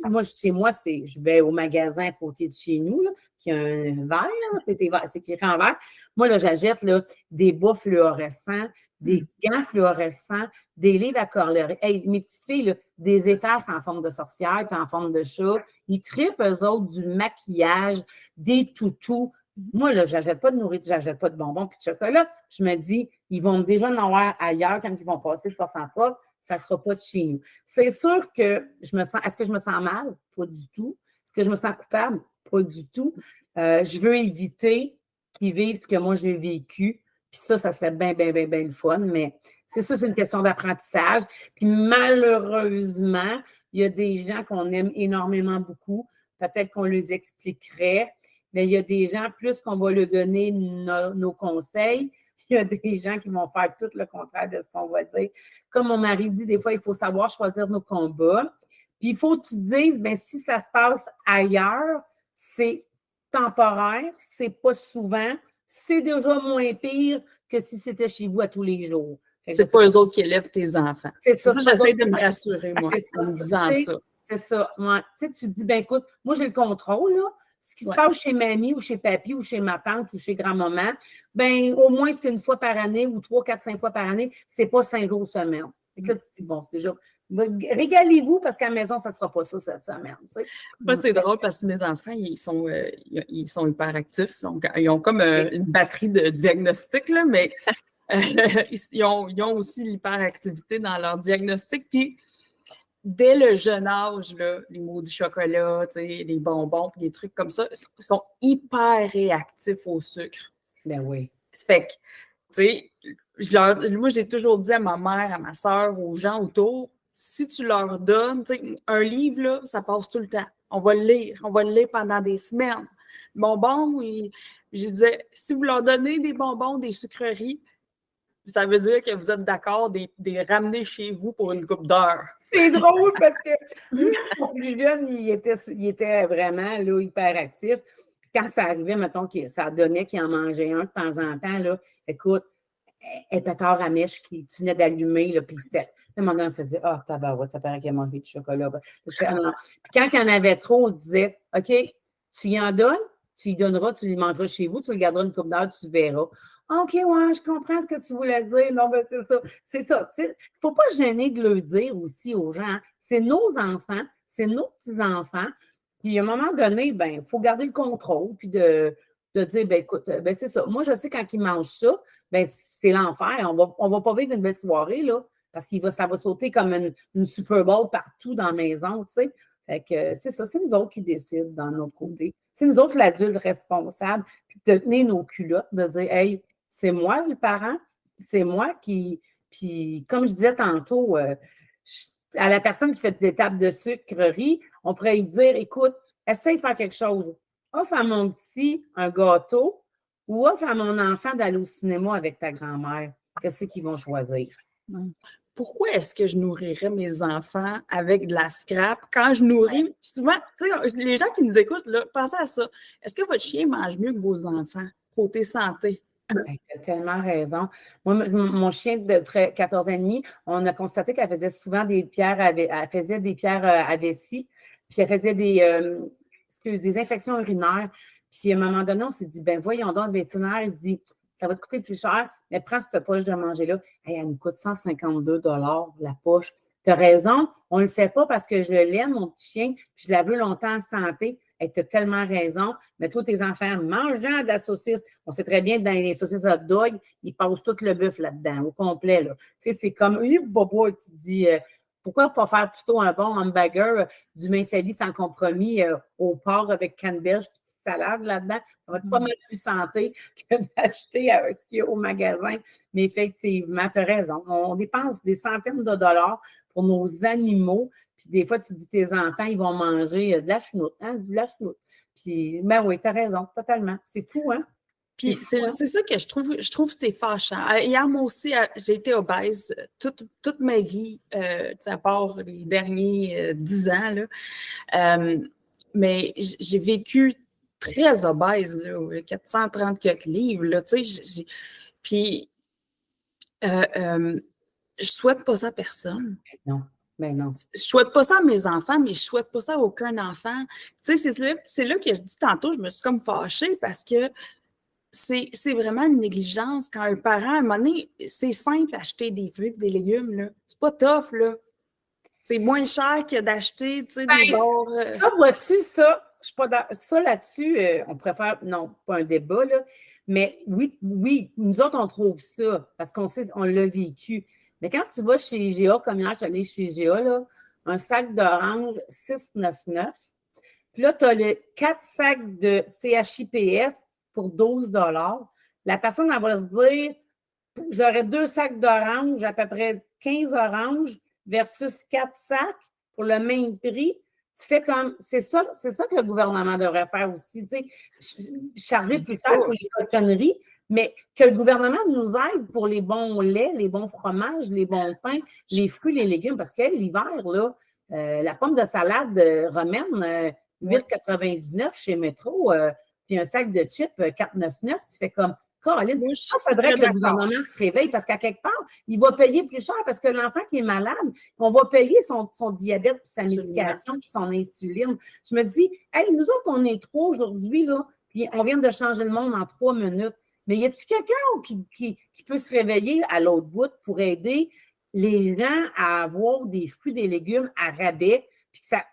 moi, chez moi, je vais au magasin à côté de chez nous, là, qui a un verre, c'est écrit en vert. Moi, là, j'achète des bas fluorescents, des gants fluorescents, des livres à colorier. Hey, mes petites filles, là, des effaces en forme de sorcière puis en forme de chat. Ils trippent, eux autres, du maquillage, des toutous. Moi, là, j'achète pas de nourriture, j'achète pas de bonbons puis de chocolat. Je me dis, ils vont déjà en avoir ailleurs quand ils vont passer de porte en porte. Ça sera pas de chez nous. C'est sûr que est-ce que je me sens mal? Pas du tout. Est-ce que je me sens coupable? Pas du tout. Je veux éviter qu'ils vivent ce que moi j'ai vécu. Puis ça serait bien le fun, mais c'est ça, c'est une question d'apprentissage. Puis malheureusement, il y a des gens qu'on aime énormément beaucoup. Peut-être qu'on les expliquerait, mais il y a des gens, plus qu'on va leur donner nos conseils, il y a des gens qui vont faire tout le contraire de ce qu'on va dire. Comme mon mari dit, des fois, il faut savoir choisir nos combats. Puis il faut que tu te dises, bien, si ça se passe ailleurs, c'est temporaire, c'est pas souvent, c'est déjà moins pire que si c'était chez vous à tous les jours. C'est pas eux autres qui élèvent tes enfants. C'est ça, ça, j'essaie de me rassurer, moi, en me disant ça. C'est ça. Ouais. Tu sais, tu te dis, ben écoute, moi, j'ai le contrôle, là. Ce qui se passe chez mamie ou chez papy ou chez ma tante ou chez grand-maman, ben au moins, c'est 1 fois par année ou 3, 4, 5 fois par année. C'est pas 5 jours semaine. Et là, tu te dis, bon, c'est déjà... Régalez-vous parce qu'à la maison, ça ne sera pas ça cette semaine. Tu sais. Moi, c'est drôle parce que mes enfants, ils sont hyperactifs. Donc, ils ont comme une batterie de diagnostic, là, mais ils ont aussi l'hyperactivité dans leur diagnostic. Puis, dès le jeune âge, là, les maudits chocolats, les bonbons, les trucs comme ça, sont hyper réactifs au sucre. Ben oui. Ça fait que, tu sais, moi, j'ai toujours dit à ma mère, à ma soeur, aux gens autour, si tu leur donnes, un livre, là, ça passe tout le temps. On va le lire pendant des semaines. Bonbons, je disais, si vous leur donnez des bonbons, des sucreries, ça veut dire que vous êtes d'accord de les ramener chez vous pour une couple d'heures. C'est drôle parce que lui, son plus jeune, il était vraiment là, hyperactif. Puis quand ça arrivait, mettons, ça donnait qu'il en mangeait un de temps en temps, là, écoute, un pétard à mèche qui tu venais d'allumer, là, puis c'était. À un moment donné, on faisait ah, tabarouette, ça paraît qu'il a mangé du chocolat. Puis quand il y en avait trop, on disait OK, tu y en donnes, tu y donneras, tu les mangeras chez vous, tu le garderas une couple d'heures, tu verras. OK, ouais, je comprends ce que tu voulais dire. Non, ben c'est ça. C'est ça. Il ne faut pas gêner de le dire aussi aux gens. Hein. C'est nos enfants, c'est nos petits-enfants. Puis à un moment donné, ben, il faut garder le contrôle, puis de dire, ben écoute, ben c'est ça. Moi, je sais quand ils mangent ça, ben c'est l'enfer. On va pas vivre une belle soirée, là, parce que ça va sauter comme une Super Bowl partout dans la maison, tu sais. Fait que c'est ça, c'est nous autres qui décident dans notre côté. C'est nous autres l'adulte responsable, puis de tenir nos culottes, de dire, hey, c'est moi le parent, c'est moi qui. Puis, comme je disais tantôt, à la personne qui fait des tables de sucrerie, on pourrait lui dire, écoute, essaye de faire quelque chose. Offre à mon petit un gâteau ou offre à mon enfant d'aller au cinéma avec ta grand-mère. Qu'est-ce qu'ils vont choisir? Pourquoi est-ce que je nourrirais mes enfants avec de la scrap? Quand je nourris, souvent, les gens qui nous écoutent, là, pensez à ça. Est-ce que votre chien mange mieux que vos enfants, côté santé? Tu as tellement raison. Moi, mon chien de 14 ans et demi, on a constaté qu'elle faisait souvent des pierres à vessie, puis elle faisait des infections urinaires. Puis à un moment donné, on s'est dit, ben voyons donc, le vétérinaire, il dit, ça va te coûter plus cher, mais prends cette poche de manger-là. Hey, elle nous coûte 152 $ la poche. Tu as raison, on ne le fait pas parce que je l'aime, mon petit chien, puis je la veux longtemps en santé. Hey, tu as tellement raison. Mais toi, tes enfants, mangeant de la saucisse, on sait très bien que dans les saucisses hot dog, ils passent tout le bœuf là-dedans, au complet. Là. Tu sais, c'est comme, bobo, tu dis, pourquoi pas faire plutôt un bon hamburger du mince à vie sans compromis au porc avec canneberge et salade là-dedans? Ça va être pas mal plus santé que d'acheter ce qu'il y a au magasin. Mais effectivement, tu as raison. On dépense des centaines de dollars pour nos animaux. Puis des fois, tu dis tes enfants, ils vont manger de la chenoute, hein, de la chenoute. Puis, ben oui, tu as raison, totalement. C'est fou, hein? Puis c'est ça que je trouve que c'est fâchant. Hier, moi aussi, j'ai été obèse toute ma vie, à part les derniers 10 ans. Là. Mais j'ai vécu très obèse, là, 430 quelques livres. Là, puis, je souhaite pas ça à personne. Non. Ben non. Je souhaite pas ça à mes enfants, mais je souhaite pas ça à aucun enfant. Tu sais, c'est là que je dis tantôt, je me suis comme fâchée parce que c'est vraiment une négligence quand un parent, à un moment donné, c'est simple d'acheter des fruits et des légumes, là. C'est pas tough, là. C'est moins cher que d'acheter, tu sais, des bords... Ça, vois-tu, ça, je suis pas ça là-dessus, on préfère, non, pas un débat, là, mais oui, nous autres, on trouve ça, parce qu'on sait, on l'a vécu. Mais quand tu vas chez IGA, comme hier, je suis allée chez IGA, là, un sac d'orange, 6,99. Puis là, tu as les 4 sacs de CHIPS pour 12 $. La personne, elle va se dire, j'aurais 2 sacs d'orange, à peu près 15 oranges versus 4 sacs pour le même prix. Tu fais comme, c'est ça que le gouvernement devrait faire aussi, tu sais, charger plus cher pour les cochonneries, mais que le gouvernement nous aide pour les bons laits, les bons fromages, les bons pains, les fruits, les légumes, parce que l'hiver, là, la pomme de salade romaine, 8,99 chez Métro, puis un sac de chips, 4,99, tu fais comme, Colin, Moi, je il suis faudrait très que le d'accord. gouvernement se réveille parce qu'à quelque part, il va payer plus cher parce que l'enfant qui est malade, on va payer son diabète, puis sa Absolument. médication, puis son insuline. Je me dis, hey, nous autres, on est 3 aujourd'hui, là, puis on vient de changer le monde en 3 minutes. Mais y a-t-il quelqu'un qui peut se réveiller à l'autre bout pour aider les gens à avoir des fruits, des légumes à rabais,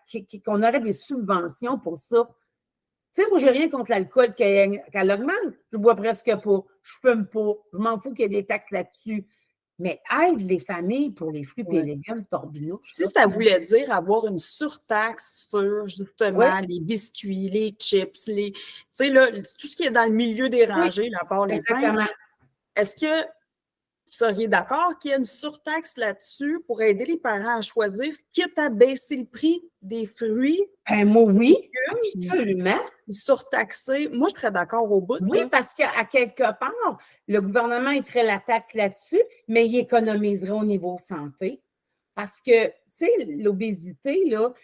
puis qu'on aurait des subventions pour ça? Tu sais, moi, j'ai rien contre l'alcool qu'elle augmente. Je bois presque pas. Je fume pas. Je m'en fous qu'il y ait des taxes là-dessus. Mais aide les familles pour les fruits et les légumes torbinouches. Si ça voulait dire avoir une surtaxe sur justement les biscuits, les chips, tu sais, là, tout ce qui est dans le milieu des rangées, là, à part les pains, est-ce que vous seriez d'accord qu'il y ait une surtaxe là-dessus pour aider les parents à choisir, quitte à baisser le prix des fruits? Moi, oui, absolument. Surtaxer. Moi, je serais d'accord au bout. Oui, parce qu'à quelque part, le gouvernement, il ferait la taxe là-dessus, mais il économiserait au niveau santé. Parce que, tu sais, l'obésité, là,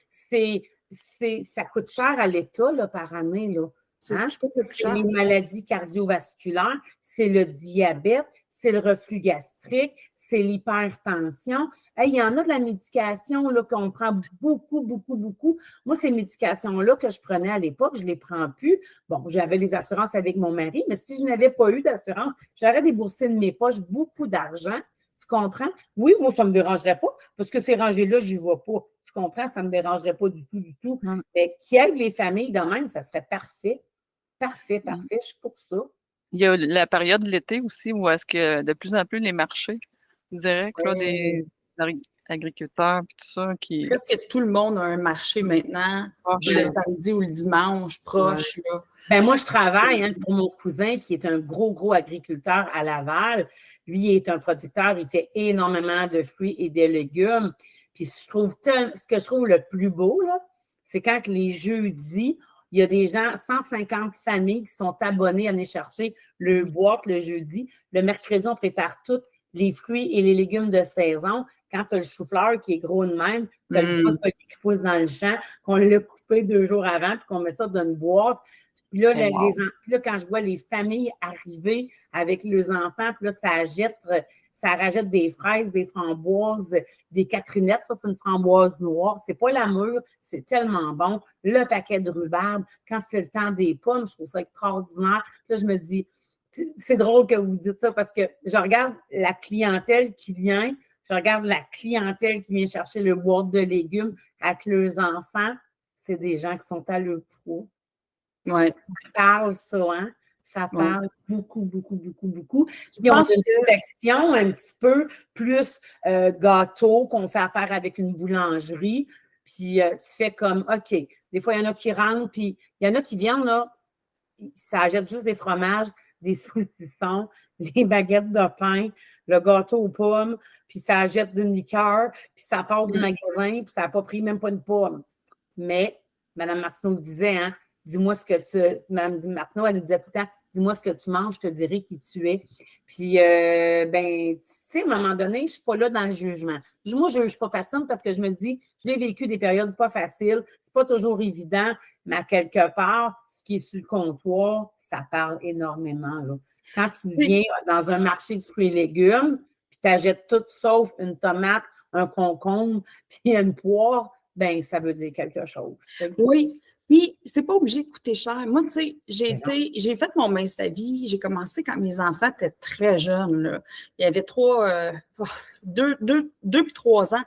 ça coûte cher à l'État, là, par année, là. C'est ce qui coûte le plus cher. C'est les maladies cardiovasculaires, c'est le diabète, c'est le reflux gastrique, c'est l'hypertension. Il y en a de la médication là, qu'on prend beaucoup, beaucoup, beaucoup. Moi, ces médications-là que je prenais à l'époque, je ne les prends plus. Bon, j'avais les assurances avec mon mari, mais si je n'avais pas eu d'assurance, j'aurais déboursé de mes poches beaucoup d'argent. Tu comprends? Oui, moi, ça ne me dérangerait pas, parce que ces rangées-là, je n'y vais pas. Tu comprends? Ça ne me dérangerait pas du tout, du tout. Mais qui aide les familles de même, ça serait parfait. Parfait, parfait. Je suis pour ça. Il y a la période de l'été aussi où est-ce que de plus en plus les marchés directs là, des agriculteurs et tout ça qui. Presque tout le monde a un marché maintenant, le samedi ou le dimanche, proche. Là. Ben moi, je travaille pour mon cousin qui est un gros, gros agriculteur à Laval. Lui, il est un producteur, il fait énormément de fruits et de légumes. Puis ce que je trouve le plus beau, là, c'est quand les jeudis, il y a des gens, 150 familles qui sont abonnées à venir chercher le boîte le jeudi. Le mercredi, on prépare tous les fruits et les légumes de saison. Quand tu as le chou-fleur qui est gros de même, tu as le brocoli qui pousse dans le champ, qu'on l'a coupé 2 jours avant, puis qu'on met ça dans une boîte. Puis là, quand je vois les familles arriver avec leurs enfants, puis là, ça rajoute des fraises, des framboises, des catrinettes. Ça, c'est une framboise noire. C'est pas la mûre, c'est tellement bon. Le paquet de rhubarbe, quand c'est le temps des pommes, je trouve ça extraordinaire. Là, je me dis, c'est drôle que vous dites ça parce que je regarde la clientèle qui vient, je regarde la clientèle qui vient chercher le boîte de légumes avec leurs enfants. C'est des gens qui sont à leur pro. Oui. Ça parle, ça, hein? Ça parle beaucoup, beaucoup, beaucoup, beaucoup. Je Puis on a pense une que section un petit peu plus gâteau qu'on fait affaire avec une boulangerie. Puis tu fais comme, OK, des fois, il y en a qui rentrent, puis il y en a qui viennent, là, ça achète juste des fromages, des saucissons, des baguettes de pain, le gâteau aux pommes, puis ça achète d'une liqueur, puis ça part du magasin, puis ça n'a pas pris même pas une pomme. Mais Mme Martineau disait, hein, dis-moi ce que Mme Martineau, elle nous disait tout le temps, dis-moi ce que tu manges, je te dirai qui tu es. Puis, tu sais, à un moment donné, je ne suis pas là dans le jugement. Moi, je ne juge pas personne parce que je me dis, j'ai vécu des périodes pas faciles, c'est pas toujours évident, mais à quelque part, ce qui est sur le comptoir, ça parle énormément, là. Quand tu viens dans un marché de fruits et légumes, puis tu achètes tout sauf une tomate, un concombre, puis une poire, bien, ça veut dire quelque chose. Oui. Puis, c'est pas obligé de coûter cher. Moi, tu sais, j'ai fait mon mince à vie. J'ai commencé quand mes enfants étaient très jeunes. Là. Il y avait deux puis 3 ans.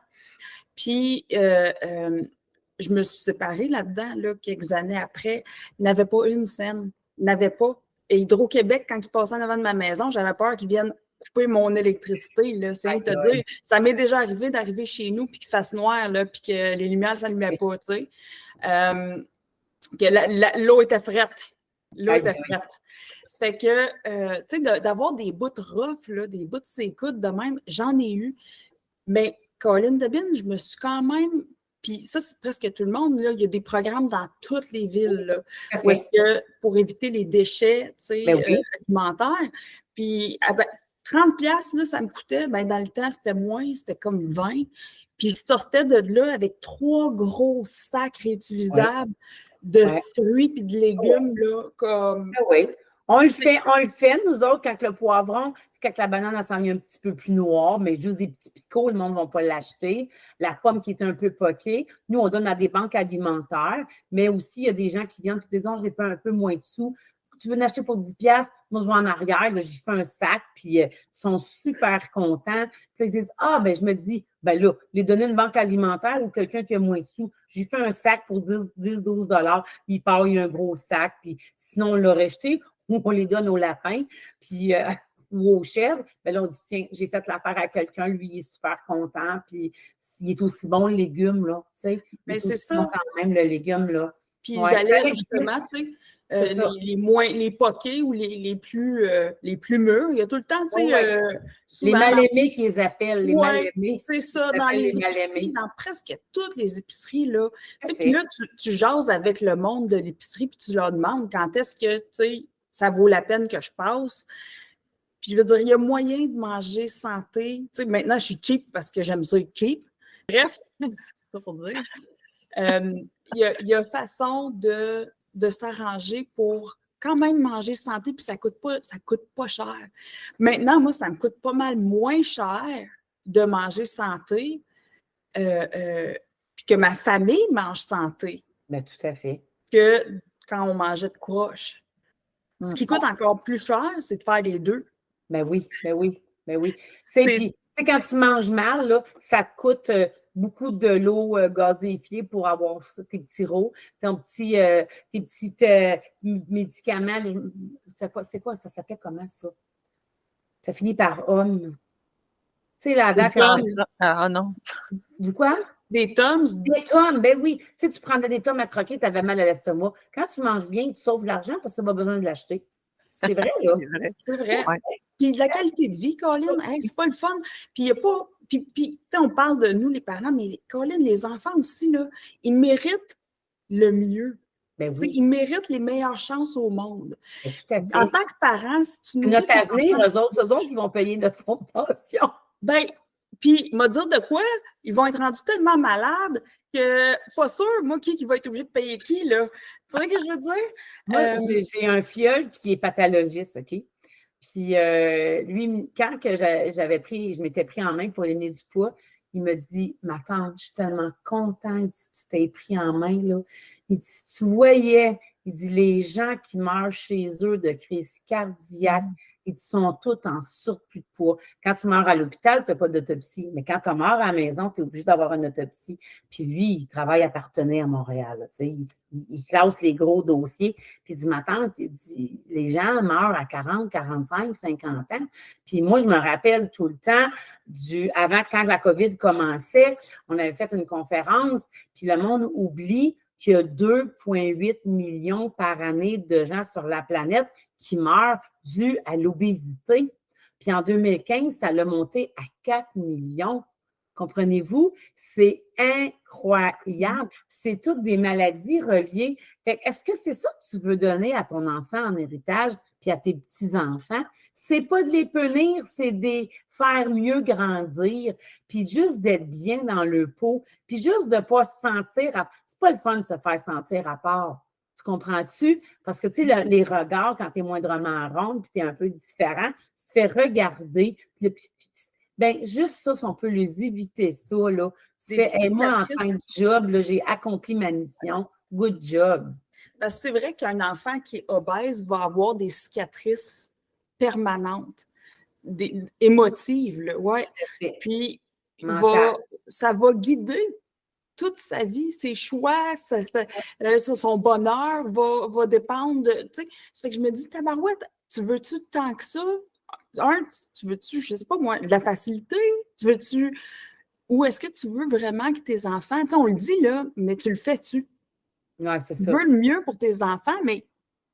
Puis, je me suis séparée là-dedans, là, quelques années après. Ils n'avaient pas une scène. Ils n'avaient pas. Et Hydro-Québec, quand ils passaient en avant de ma maison, j'avais peur qu'ils viennent couper mon électricité. Là. C'est te dire, ça m'est déjà arrivé d'arriver chez nous puis qu'il fasse noir, là, puis que les lumières ne s'allumaient pas, tu sais. Que l'eau était frette. L'eau était frette. Ça fait que, tu sais, d'avoir des bouts rough, là, des bouts de ses coudes de même, j'en ai eu. Mais Colin Debin, je me suis quand même... Puis ça, c'est presque tout le monde. Là. Il y a des programmes dans toutes les villes là, où est-ce que, pour éviter les déchets tu sais, alimentaires. Puis 30$, là, ça me coûtait. Ben, dans le temps, c'était moins. C'était comme 20$. Puis je sortais de là avec 3 gros sacs réutilisables de fruits et de légumes. Là, comme... On le fait, nous autres, quand le poivron, quand la banane, elle s'en vient un petit peu plus noire, mais juste des petits picots, le monde ne va pas l'acheter. La pomme qui est un peu poquée, nous, on donne à des banques alimentaires, mais aussi, il y a des gens qui viennent et disent, oh, j'ai pas un peu moins de sous. Tu veux l'acheter pour 10$, moi, je vais en arrière, là, j'y fais un sac, puis ils sont super contents. Puis ils disent, ah, ben je me dis, ben là, les donner une banque alimentaire ou quelqu'un qui a moins de sous, j'y fais un sac pour 10-12$, il part, il y a un gros sac, puis sinon, on l'aurait jeté, ou on les donne aux lapins, puis ou aux chèvres, ben là, on dit, tiens, j'ai fait l'affaire à quelqu'un, lui, il est super content, puis s'il est aussi bon, le légume, là, tu sais, Mais il est c'est aussi ça. bon quand même, le légume, là. Puis Ouais, j'allais justement, tu sais, c'est ça. les poqués ou les plus mûrs, il y a tout le temps, tu sais, Ouais. Les souvent mal-aimés qu'ils appellent, les ouais, mal-aimés. c'est ça, Ils dans appellent les les épiceries, mal-aimés. dans presque toutes les épiceries, là. Tu sais, Tout à puis fait. là, tu jases avec le monde de l'épicerie, puis tu leur demandes quand est-ce que, tu sais, ça vaut la peine que je passe. Puis je veux dire, il y a moyen de manger santé. Tu sais, maintenant, je suis cheap parce que j'aime ça être cheap. Bref, c'est ça pour dire. Il y a façon de s'arranger pour quand même manger santé, puis ça coûte pas cher. Maintenant, moi, ça me coûte pas mal moins cher de manger santé, puis que ma famille mange santé, Ben, tout à fait. que quand on mangeait de croche. Ce qui coûte encore plus cher, c'est de faire les deux. Ben oui, ben oui, ben oui. Puis, quand tu manges mal, là, ça te coûte beaucoup de l'eau gazéifiée pour avoir tes petits rots, tes petits médicaments. C'est quoi? Ça s'appelle comment ça? Ça finit par homme. Tu sais, la date. Ah non. Du quoi? Des Tums. Des tomes, ben oui. Tu sais, tu prenais des tomes à croquer, tu avais mal à l'estomac. Quand tu manges bien, tu sauves l'argent parce que tu n'as pas besoin de l'acheter. C'est vrai, là. C'est vrai. Ouais. Puis de la qualité de vie, Colin, hey, c'est pas le fun. Puis il n'y a pas. Puis tu sais, on parle de nous, les parents, mais Colin, les enfants aussi, là, ils méritent le mieux. Ben Tu sais, oui, ils méritent les meilleures chances au monde. ben tout à fait. En tant que parent, si tu nourris Notre ton avenir, enfant, eux autres, ils vont payer notre fonds de pension. ben, puis m'a dire de quoi, ils vont être rendus tellement malades que pas sûr, moi, qui va être obligé de payer qui, là. Tu sais ce que je veux dire? Moi, j'ai un filleul qui est pathologiste, OK? Puis lui, quand que je m'étais pris en main pour éliminer du poids, il me dit, ma tante, je suis tellement contente que tu t'es pris en main, là. Il dit, tu voyais, il dit, les gens qui meurent chez eux de crise cardiaque, ils sont tous en surplus de poids. Quand tu meurs à l'hôpital, tu n'as pas d'autopsie. Mais quand tu meurs à la maison, tu es obligé d'avoir une autopsie. Puis lui, il travaille à Partenay à Montréal. Là, il classe les gros dossiers. Puis il dit, ma tante, il dit, les gens meurent à 40, 45, 50 ans. Puis moi, je me rappelle tout le temps avant, quand la COVID commençait, on avait fait une conférence, puis le monde oublie qu'il y a 2,8 millions par année de gens sur la planète qui meurent dû à l'obésité. Puis en 2015, ça l'a monté à 4 millions. Comprenez-vous? C'est incroyable. C'est toutes des maladies reliées. Fait que est-ce que c'est ça que tu veux donner à ton enfant en héritage puis à tes petits-enfants? C'est pas de les punir, c'est de les faire mieux grandir, puis juste d'être bien dans le pot, puis juste de ne pas se sentir... C'est pas le fun de se faire sentir à part. Tu comprends-tu? Parce que, tu sais, les regards, quand tu es moindrement ronde, puis tu es un peu différent, tu te fais regarder. Bien, juste ça, si on peut les éviter ça, là. Tu fais, hey, moi, en tant que job, là, j'ai accompli ma mission. Good job. Parce que c'est vrai qu'un enfant qui est obèse va avoir des cicatrices permanentes, émotives, là, ouais. Puis, ça va guider toute sa vie, ses choix, son bonheur va dépendre de, tu sais, ça fait que je me dis, tabarouette, tu veux-tu tant que ça? Tu veux-tu, je sais pas moi, de la facilité? Tu veux-tu, ou est-ce que tu veux vraiment que tes enfants, tu sais, on le dit là, mais tu le fais-tu? Ouais, c'est ça. Tu veux le mieux pour tes enfants, mais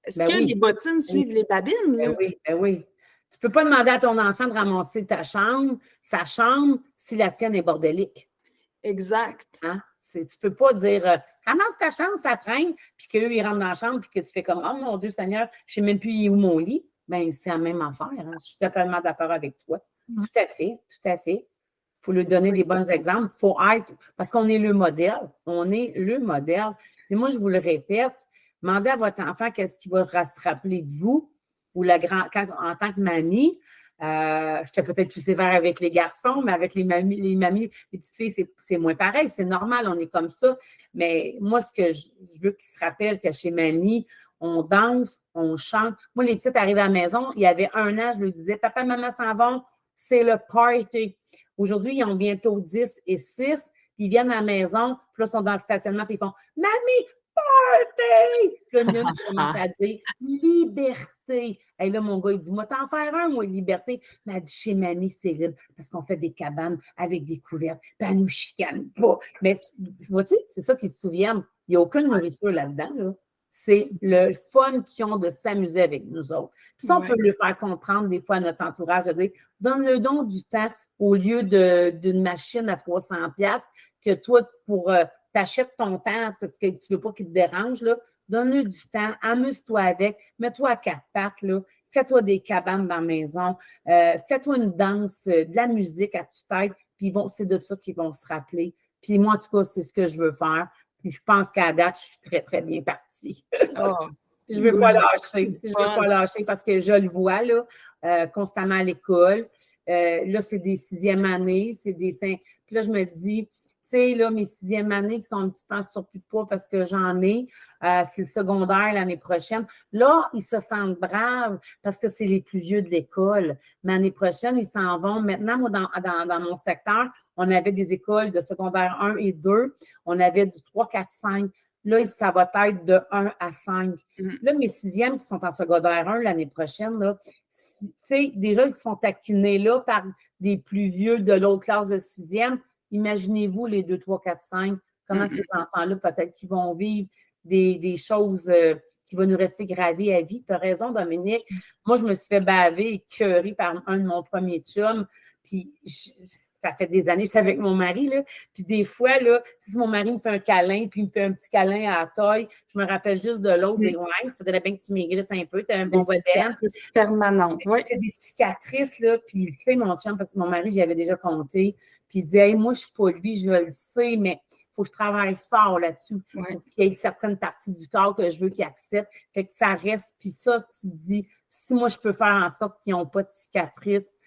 est-ce que les bottines suivent les babines? Ben oui, ben oui. Tu ne peux pas demander à ton enfant de ramasser sa chambre, si la tienne est bordélique. Exact. Hein? Tu ne peux pas dire ramasse ta chambre, ça traîne, puis qu'eux, ils rentrent dans la chambre, puis que tu fais comme oh mon Dieu Seigneur, je ne sais même plus où mon lit. Bien, c'est la même affaire. Hein? Je suis totalement d'accord avec toi. Tout à fait, tout à fait. Il faut lui donner des bons exemples. Il faut être, parce qu'on est le modèle. On est le modèle. Et moi, je vous le répète, demandez à votre enfant qu'est-ce qu'il va se rappeler de vous. ou en tant que mamie, j'étais peut-être plus sévère avec les garçons, mais avec les mamies, les petites filles, c'est moins pareil. C'est normal, on est comme ça. Mais moi, ce que je veux qu'ils se rappellent que chez mamie, on danse, on chante. Moi, les petites arrivaient à la maison, il y avait 1 an, je leur disais, papa, maman s'en vont, c'est le party. Aujourd'hui, ils ont bientôt 10 et 6, puis ils viennent à la maison, puis là, ils sont dans le stationnement, puis ils font Mamie, party! Puis là, une commence à dire liberté. Et là, mon gars, il dit, moi, t'en faire un, moi, liberté. Mais elle dit, chez mamie, c'est libre, parce qu'on fait des cabanes avec des couvertes, puis elle nous chicane pas. Mais, vois-tu, c'est ça qu'ils se souviennent. Il n'y a aucune nourriture là-dedans, là. C'est le fun qu'ils ont de s'amuser avec nous autres. Puis ça, on peut le faire comprendre des fois à notre entourage, de dire, donne-le donc du temps au lieu d'une machine à 300$ que toi, t'achètes ton temps parce que tu ne veux pas qu'il te dérange, là. Donne-lui du temps, amuse-toi avec, mets-toi à 4 pattes, là. Fais-toi des cabanes dans la maison, fais-toi une danse, de la musique à tue-tête, puis c'est de ça qu'ils vont se rappeler. Puis moi, en tout cas, c'est ce que je veux faire. Puis je pense qu'à date, je suis très, très bien partie. Je ne veux pas lâcher. Je ne veux pas lâcher parce que je le vois là, constamment à l'école. Là, c'est des 6e années, c'est des 5. Puis là, je me dis, tu sais, là, mes 6e années qui sont un petit peu en surplus de poids parce que j'en ai, c'est le secondaire l'année prochaine. Là, ils se sentent braves parce que c'est les plus vieux de l'école. Mais l'année prochaine, ils s'en vont. Maintenant, moi, dans mon secteur, on avait des écoles de secondaire 1 et 2. On avait du 3, 4, 5. Là, ça va être de 1 à 5. Là, mes 6e qui sont en secondaire 1 l'année prochaine, là, déjà, ils se font taquiner là par des plus vieux de l'autre classe de 6e. Imaginez-vous les 2, 3, 4, 5, comment ces enfants-là, peut-être qu'ils vont vivre des choses qui vont nous rester gravées à vie. Tu as raison, Dominique. Moi, je me suis fait baver, écœurer par un de mon premier chum. Puis, ça fait des années, c'est avec mon mari, là. Puis des fois, là, si mon mari me fait un câlin, puis il me fait un petit câlin à la taille, je me rappelle juste de l'autre, des ouais, il faudrait bien que tu maigrisses un peu, tu as un bon modèle. C'est permanente, oui. C'est des cicatrices, là, puis tu sais, mon chum, parce que mon mari, j'y avais déjà compté, puis il disait, hey, moi, je ne suis pas lui, je le sais, mais il faut que je travaille fort là-dessus, pour qu'il y ait certaines parties du corps que je veux qu'il accepte, fait que ça reste, puis ça, tu dis, si moi, je peux faire en sorte qu'ils n'ont pas de cicatrices.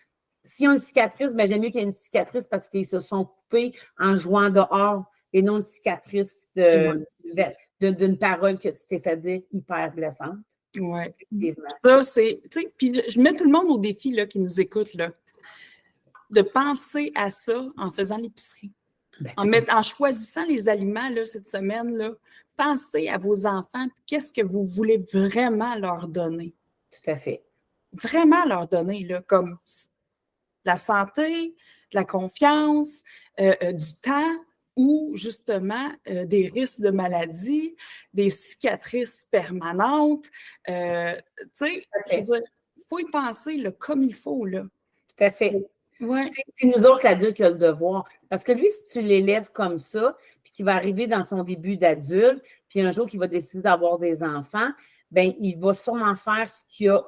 S'ils ont une cicatrice, ben, j'aime mieux qu'il y ait une cicatrice parce qu'ils se sont coupés en jouant dehors et non une cicatrice d'une parole que tu t'es fait dire hyper blessante. Oui. Ça, c'est, tu sais, puis je mets tout le monde au défi là, qui nous écoute, là, de penser à ça en faisant l'épicerie. En choisissant les aliments là, cette semaine, là, pensez à vos enfants, qu'est-ce que vous voulez vraiment leur donner. Tout à fait. Vraiment leur donner, là, comme la santé, la confiance, du temps ou justement des risques de maladie, des cicatrices permanentes. Tu sais, je veux dire, il faut y penser là, comme il faut. Là. Tout à fait. Ouais. C'est nous autres, l'adulte, qui a le devoir. Parce que lui, si tu l'élèves comme ça, puis qu'il va arriver dans son début d'adulte, puis un jour qu'il va décider d'avoir des enfants, bien, il va sûrement faire ce qu'il a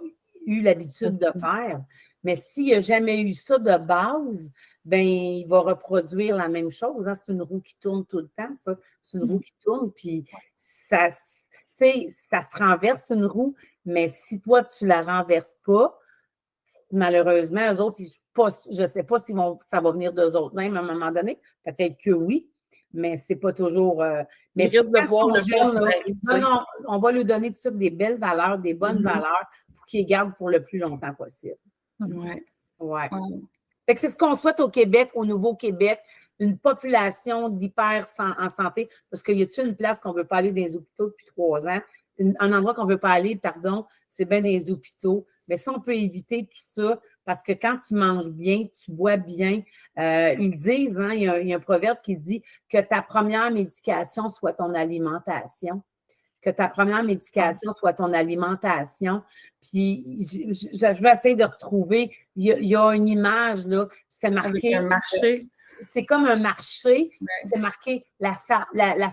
eu l'habitude de faire. Mais s'il n'a jamais eu ça de base, bien, il va reproduire la même chose. Hein? C'est une roue qui tourne tout le temps, ça. C'est une roue qui tourne, puis ça se renverse, une roue, mais si toi, tu ne la renverses pas, malheureusement, eux autres, je ne sais pas si ça va venir d'eux autres même à un moment donné. Peut-être que oui, mais ce n'est pas toujours... mais ils risquent de voir le fond. Non, on va lui donner tout ça des belles valeurs, des bonnes valeurs pour qu'ils les gardent pour le plus longtemps possible. Ouais. Fait que c'est ce qu'on souhaite au Québec, au Nouveau-Québec, une population d'hyper en santé, parce qu'il y a-t-il une place qu'on ne veut pas aller dans les hôpitaux depuis 3 ans, un endroit qu'on ne veut pas aller, c'est bien dans les hôpitaux. Mais ça, on peut éviter tout ça, parce que quand tu manges bien, tu bois bien, ils disent, hein, il y a un proverbe qui dit que ta première médication soit ton alimentation. Que ta première médication soit ton alimentation. Puis, je vais essayer de retrouver, il y a une image, là, c'est marqué... Avec un marché. C'est comme un marché, c'est marqué la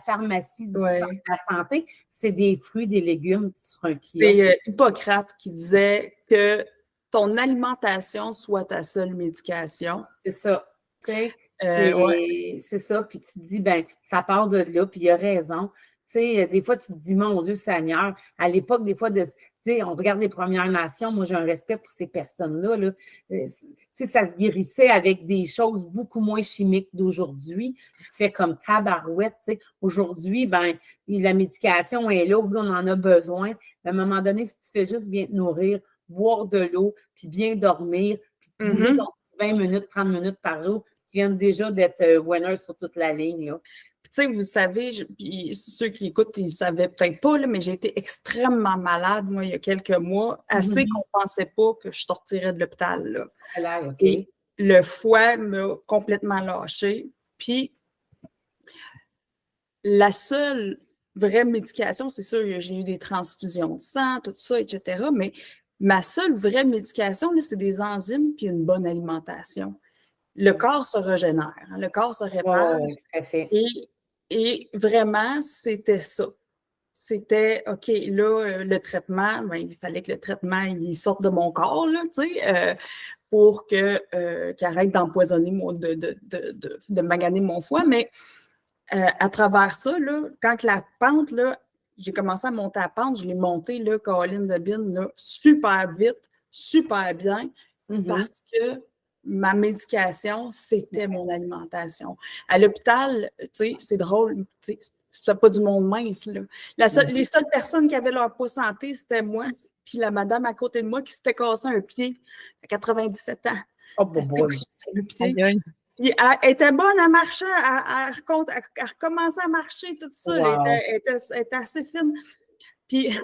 pharmacie de la santé, c'est des fruits, des légumes sur un kilo. C'est Hippocrate qui disait que ton alimentation soit ta seule médication. C'est ça, tu sais, c'est ça, puis tu te dis, ben ça part de là, puis il a raison. Tu sais, des fois, tu te dis, mon Dieu Seigneur, à l'époque, des fois, on regarde les Premières Nations, moi j'ai un respect pour ces personnes-là. Là. Ça se guérissait avec des choses beaucoup moins chimiques d'aujourd'hui. Ça fait comme tabarouette. Aujourd'hui, la médication est là, on en a besoin. À un moment donné, si tu fais juste bien te nourrir, boire de l'eau, puis bien dormir, puis bouler ton 20 minutes, 30 minutes par jour, tu viens déjà d'être winner sur toute la ligne. Là. Vous savez, puis ceux qui écoutent, ils ne savaient peut-être pas, là, mais j'ai été extrêmement malade, moi, il y a quelques mois, assez qu'on ne pensait pas que je sortirais de l'hôpital. Là. Voilà, okay. Et le foie m'a complètement lâché. Puis, la seule vraie médication, c'est sûr, j'ai eu des transfusions de sang, tout ça, etc., mais ma seule vraie médication, là, c'est des enzymes puis une bonne alimentation. Le corps se régénère, hein, le corps se répare. Oui, tout à fait. Et vraiment, c'était ça. C'était, OK, là, le traitement, il fallait que le traitement, il sorte de mon corps, là, pour qu'il arrête d'empoisonner, de maganer mon foie. Mais à travers ça, là, quand la pente, là, j'ai commencé à monter la pente, je l'ai montée, là, Caroline de Bin, là, super vite, super bien, parce que ma médication, c'était mon alimentation. À l'hôpital, c'est drôle, c'était pas du monde mince, là. Les seules personnes qui avaient leur peau santé, c'était moi, puis la madame à côté de moi qui s'était cassé un pied à 97 ans. Oh, bon, c'est le pied. Puis elle était bonne à marcher, elle recommençait à marcher, tout ça. Wow. Elle était assez fine. Puis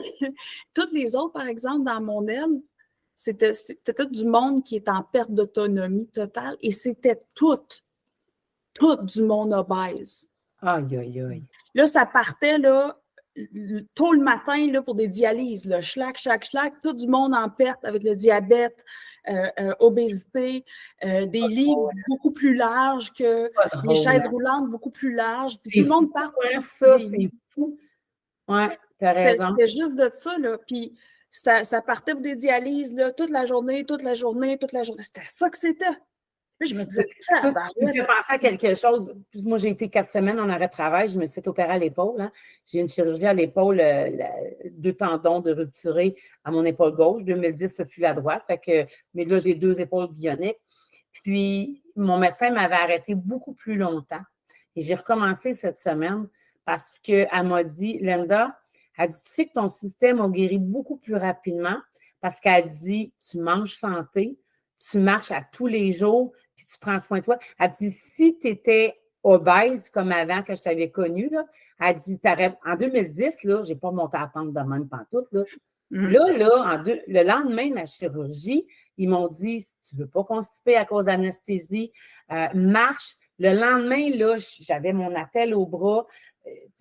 toutes les autres, par exemple, dans mon aile, c'était tout du monde qui est en perte d'autonomie totale et c'était tout du monde obèse. Aïe, aïe, aïe. Là, ça partait là, tôt le matin là, pour des dialyses. Là, schlac, tout du monde en perte avec le diabète, obésité, des lits beaucoup plus larges que des chaises roulantes beaucoup plus larges. Puis tout le monde part. Ça, c'est fou. Ouais, t'as raison. C'était juste de ça, là. Puis ça partait pour des dialyses, là, toute la journée. C'était ça que c'était. Puis je me disais, ça me fait penser à quelque chose. Moi, j'ai été 4 semaines en arrêt de travail. Je me suis fait opérer à l'épaule. Hein. J'ai eu une chirurgie à l'épaule, 2 tendons de rupturés à mon épaule gauche. 2010, ce fut la droite. Mais là, j'ai 2 épaules bioniques. Puis, mon médecin m'avait arrêté beaucoup plus longtemps. Et j'ai recommencé cette semaine parce qu'elle m'a dit, Linda, elle dit, tu sais que ton système a guéri beaucoup plus rapidement parce qu'elle dit, tu manges santé, tu marches à tous les jours, puis tu prends soin de toi. Elle dit, si tu étais obèse comme avant que je t'avais connue, là, elle dit, en 2010, là, je n'ai pas monté à la pente de même pantoute, là. Le lendemain de ma chirurgie, ils m'ont dit, si tu ne veux pas constiper à cause d'anesthésie, marche. Le lendemain, là, j'avais mon attelle au bras,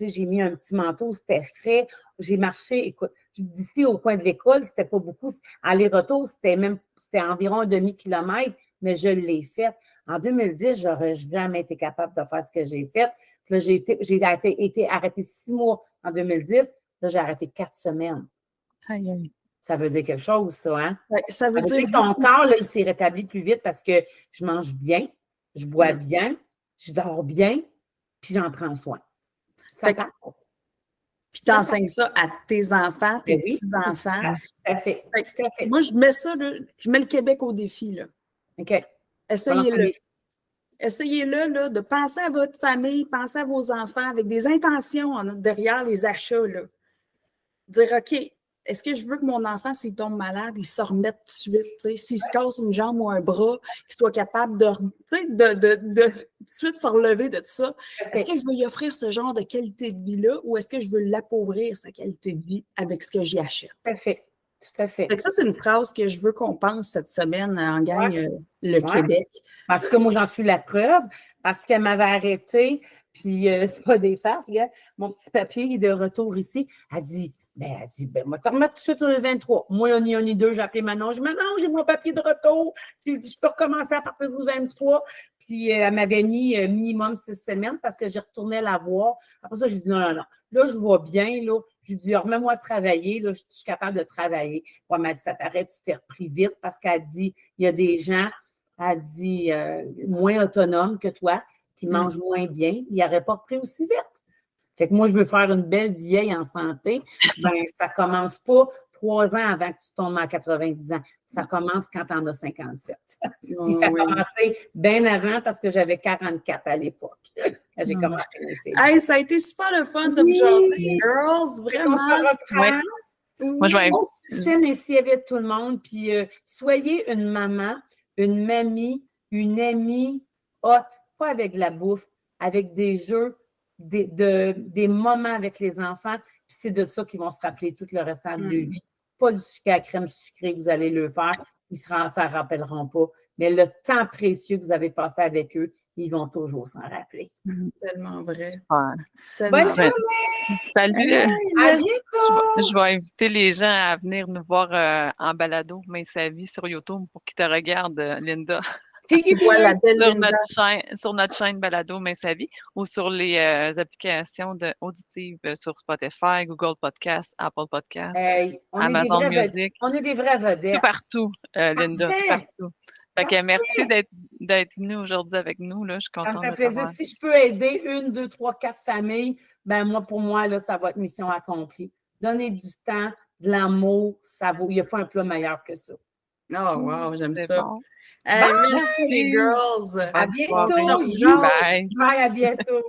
j'ai mis un petit manteau, c'était frais. J'ai marché, écoute, d'ici au coin de l'école, c'était pas beaucoup. Aller-retour, c'était environ un demi-kilomètre, mais je l'ai fait. En 2010, je n'aurais jamais été capable de faire ce que j'ai fait. Puis là, j'ai été arrêtée 6 mois en 2010. Là, j'ai arrêté 4 semaines. Aïe, aïe. Ça veut dire quelque chose, ça, hein? Ça veut dire que ton corps, là, il s'est rétabli plus vite parce que je mange bien, je bois bien, je dors bien, puis j'en prends soin. Ça part. Puis tu enseignes ça à tes enfants, tes petits-enfants. Tout à fait. Moi, je mets ça, là, je mets le Québec au défi. Là. OK. Essayez-le. Essayez-le là, de penser à votre famille, penser à vos enfants avec des intentions derrière les achats. Là. Dire, OK, est-ce que je veux que mon enfant, s'il tombe malade, il se remette tout de suite? S'il se casse une jambe ou un bras, qu'il soit capable de tout de suite se relever de tout ça. Est-ce que je veux lui offrir ce genre de qualité de vie-là ou est-ce que je veux l'appauvrir, sa qualité de vie, avec ce que j'y achète? Tout à fait. Tout à fait. Ça, c'est une phrase que je veux qu'on pense cette semaine en gagne le Québec. Parce que moi, j'en suis la preuve, parce qu'elle m'avait arrêtée, puis c'est pas des farces, regarde, mon petit papier est de retour ici. Elle dit, moi, te remettre tout de suite le 23. Moi, on y deux, j'ai appelé Manon. Je dis, Manon, j'ai mon papier de retour. J'ai dit, je peux recommencer à partir du 23. Puis, elle m'avait mis minimum 6 semaines parce que j'ai retourné la voir. Après ça, j'ai dit, non. Là, je vois bien, là. J'ai dit, remets-moi travailler, là. Je suis capable de travailler. Elle m'a dit, ça paraît, tu t'es repris vite parce qu'elle dit, il y a des gens, elle dit, moins autonomes que toi, qui mangent moins bien. Ils n'auraient pas repris aussi vite. Fait que moi, je veux faire une belle vieille en santé. Ben, ça commence pas 3 ans avant que tu tombes à 90 ans. Ça commence quand tu en as 57. Puis ça a Oui. commencé bien avant parce que j'avais 44 à l'époque quand j'ai commencé mes séries. Hey, ça a été super le fun de vous jaser, girls, On vraiment. se reprend. Moi, je vais Bon succès, merci à tout le monde. Puis soyez une maman, une mamie, une amie hot, pas avec de la bouffe, avec des jeux, des moments avec les enfants. Puis c'est de ça qu'ils vont se rappeler tout le restant de leur vie. Pas du sucre à crème sucré que vous allez le faire. Ils ne s'en rappelleront pas. Mais le temps précieux que vous avez passé avec eux, ils vont toujours s'en rappeler. Tellement vrai. Super. Tellement Bonne vrai. journée! Salut! Hey, À merci. bientôt! Je vais inviter les gens à venir nous voir en balado, mais sa vie sur YouTube pour qu'ils te regardent, Linda. Tu vois la belle sur, Linda. sur notre chaîne balado, mais sa vie, ou sur les applications auditives sur Spotify, Google Podcast, Apple Podcast, Hey, Amazon Music. On est des vraies vedettes. Tout partout, Linda, Parfait. partout. Fait que merci d'être venu aujourd'hui avec nous. Là. Je suis Ça me contente fait de plaisir. t'avoir. Si je peux aider 1, 2, 3, 4 familles, ben pour moi, là, ça va être mission accomplie. Donner du temps, de l'amour, ça vaut. Il n'y a pas un plat meilleur que ça. Oh, wow, j'aime C'est ça. bon. Hey, merci les girls. À Bonne bientôt. soirée. On se Bye. Bye, à bientôt.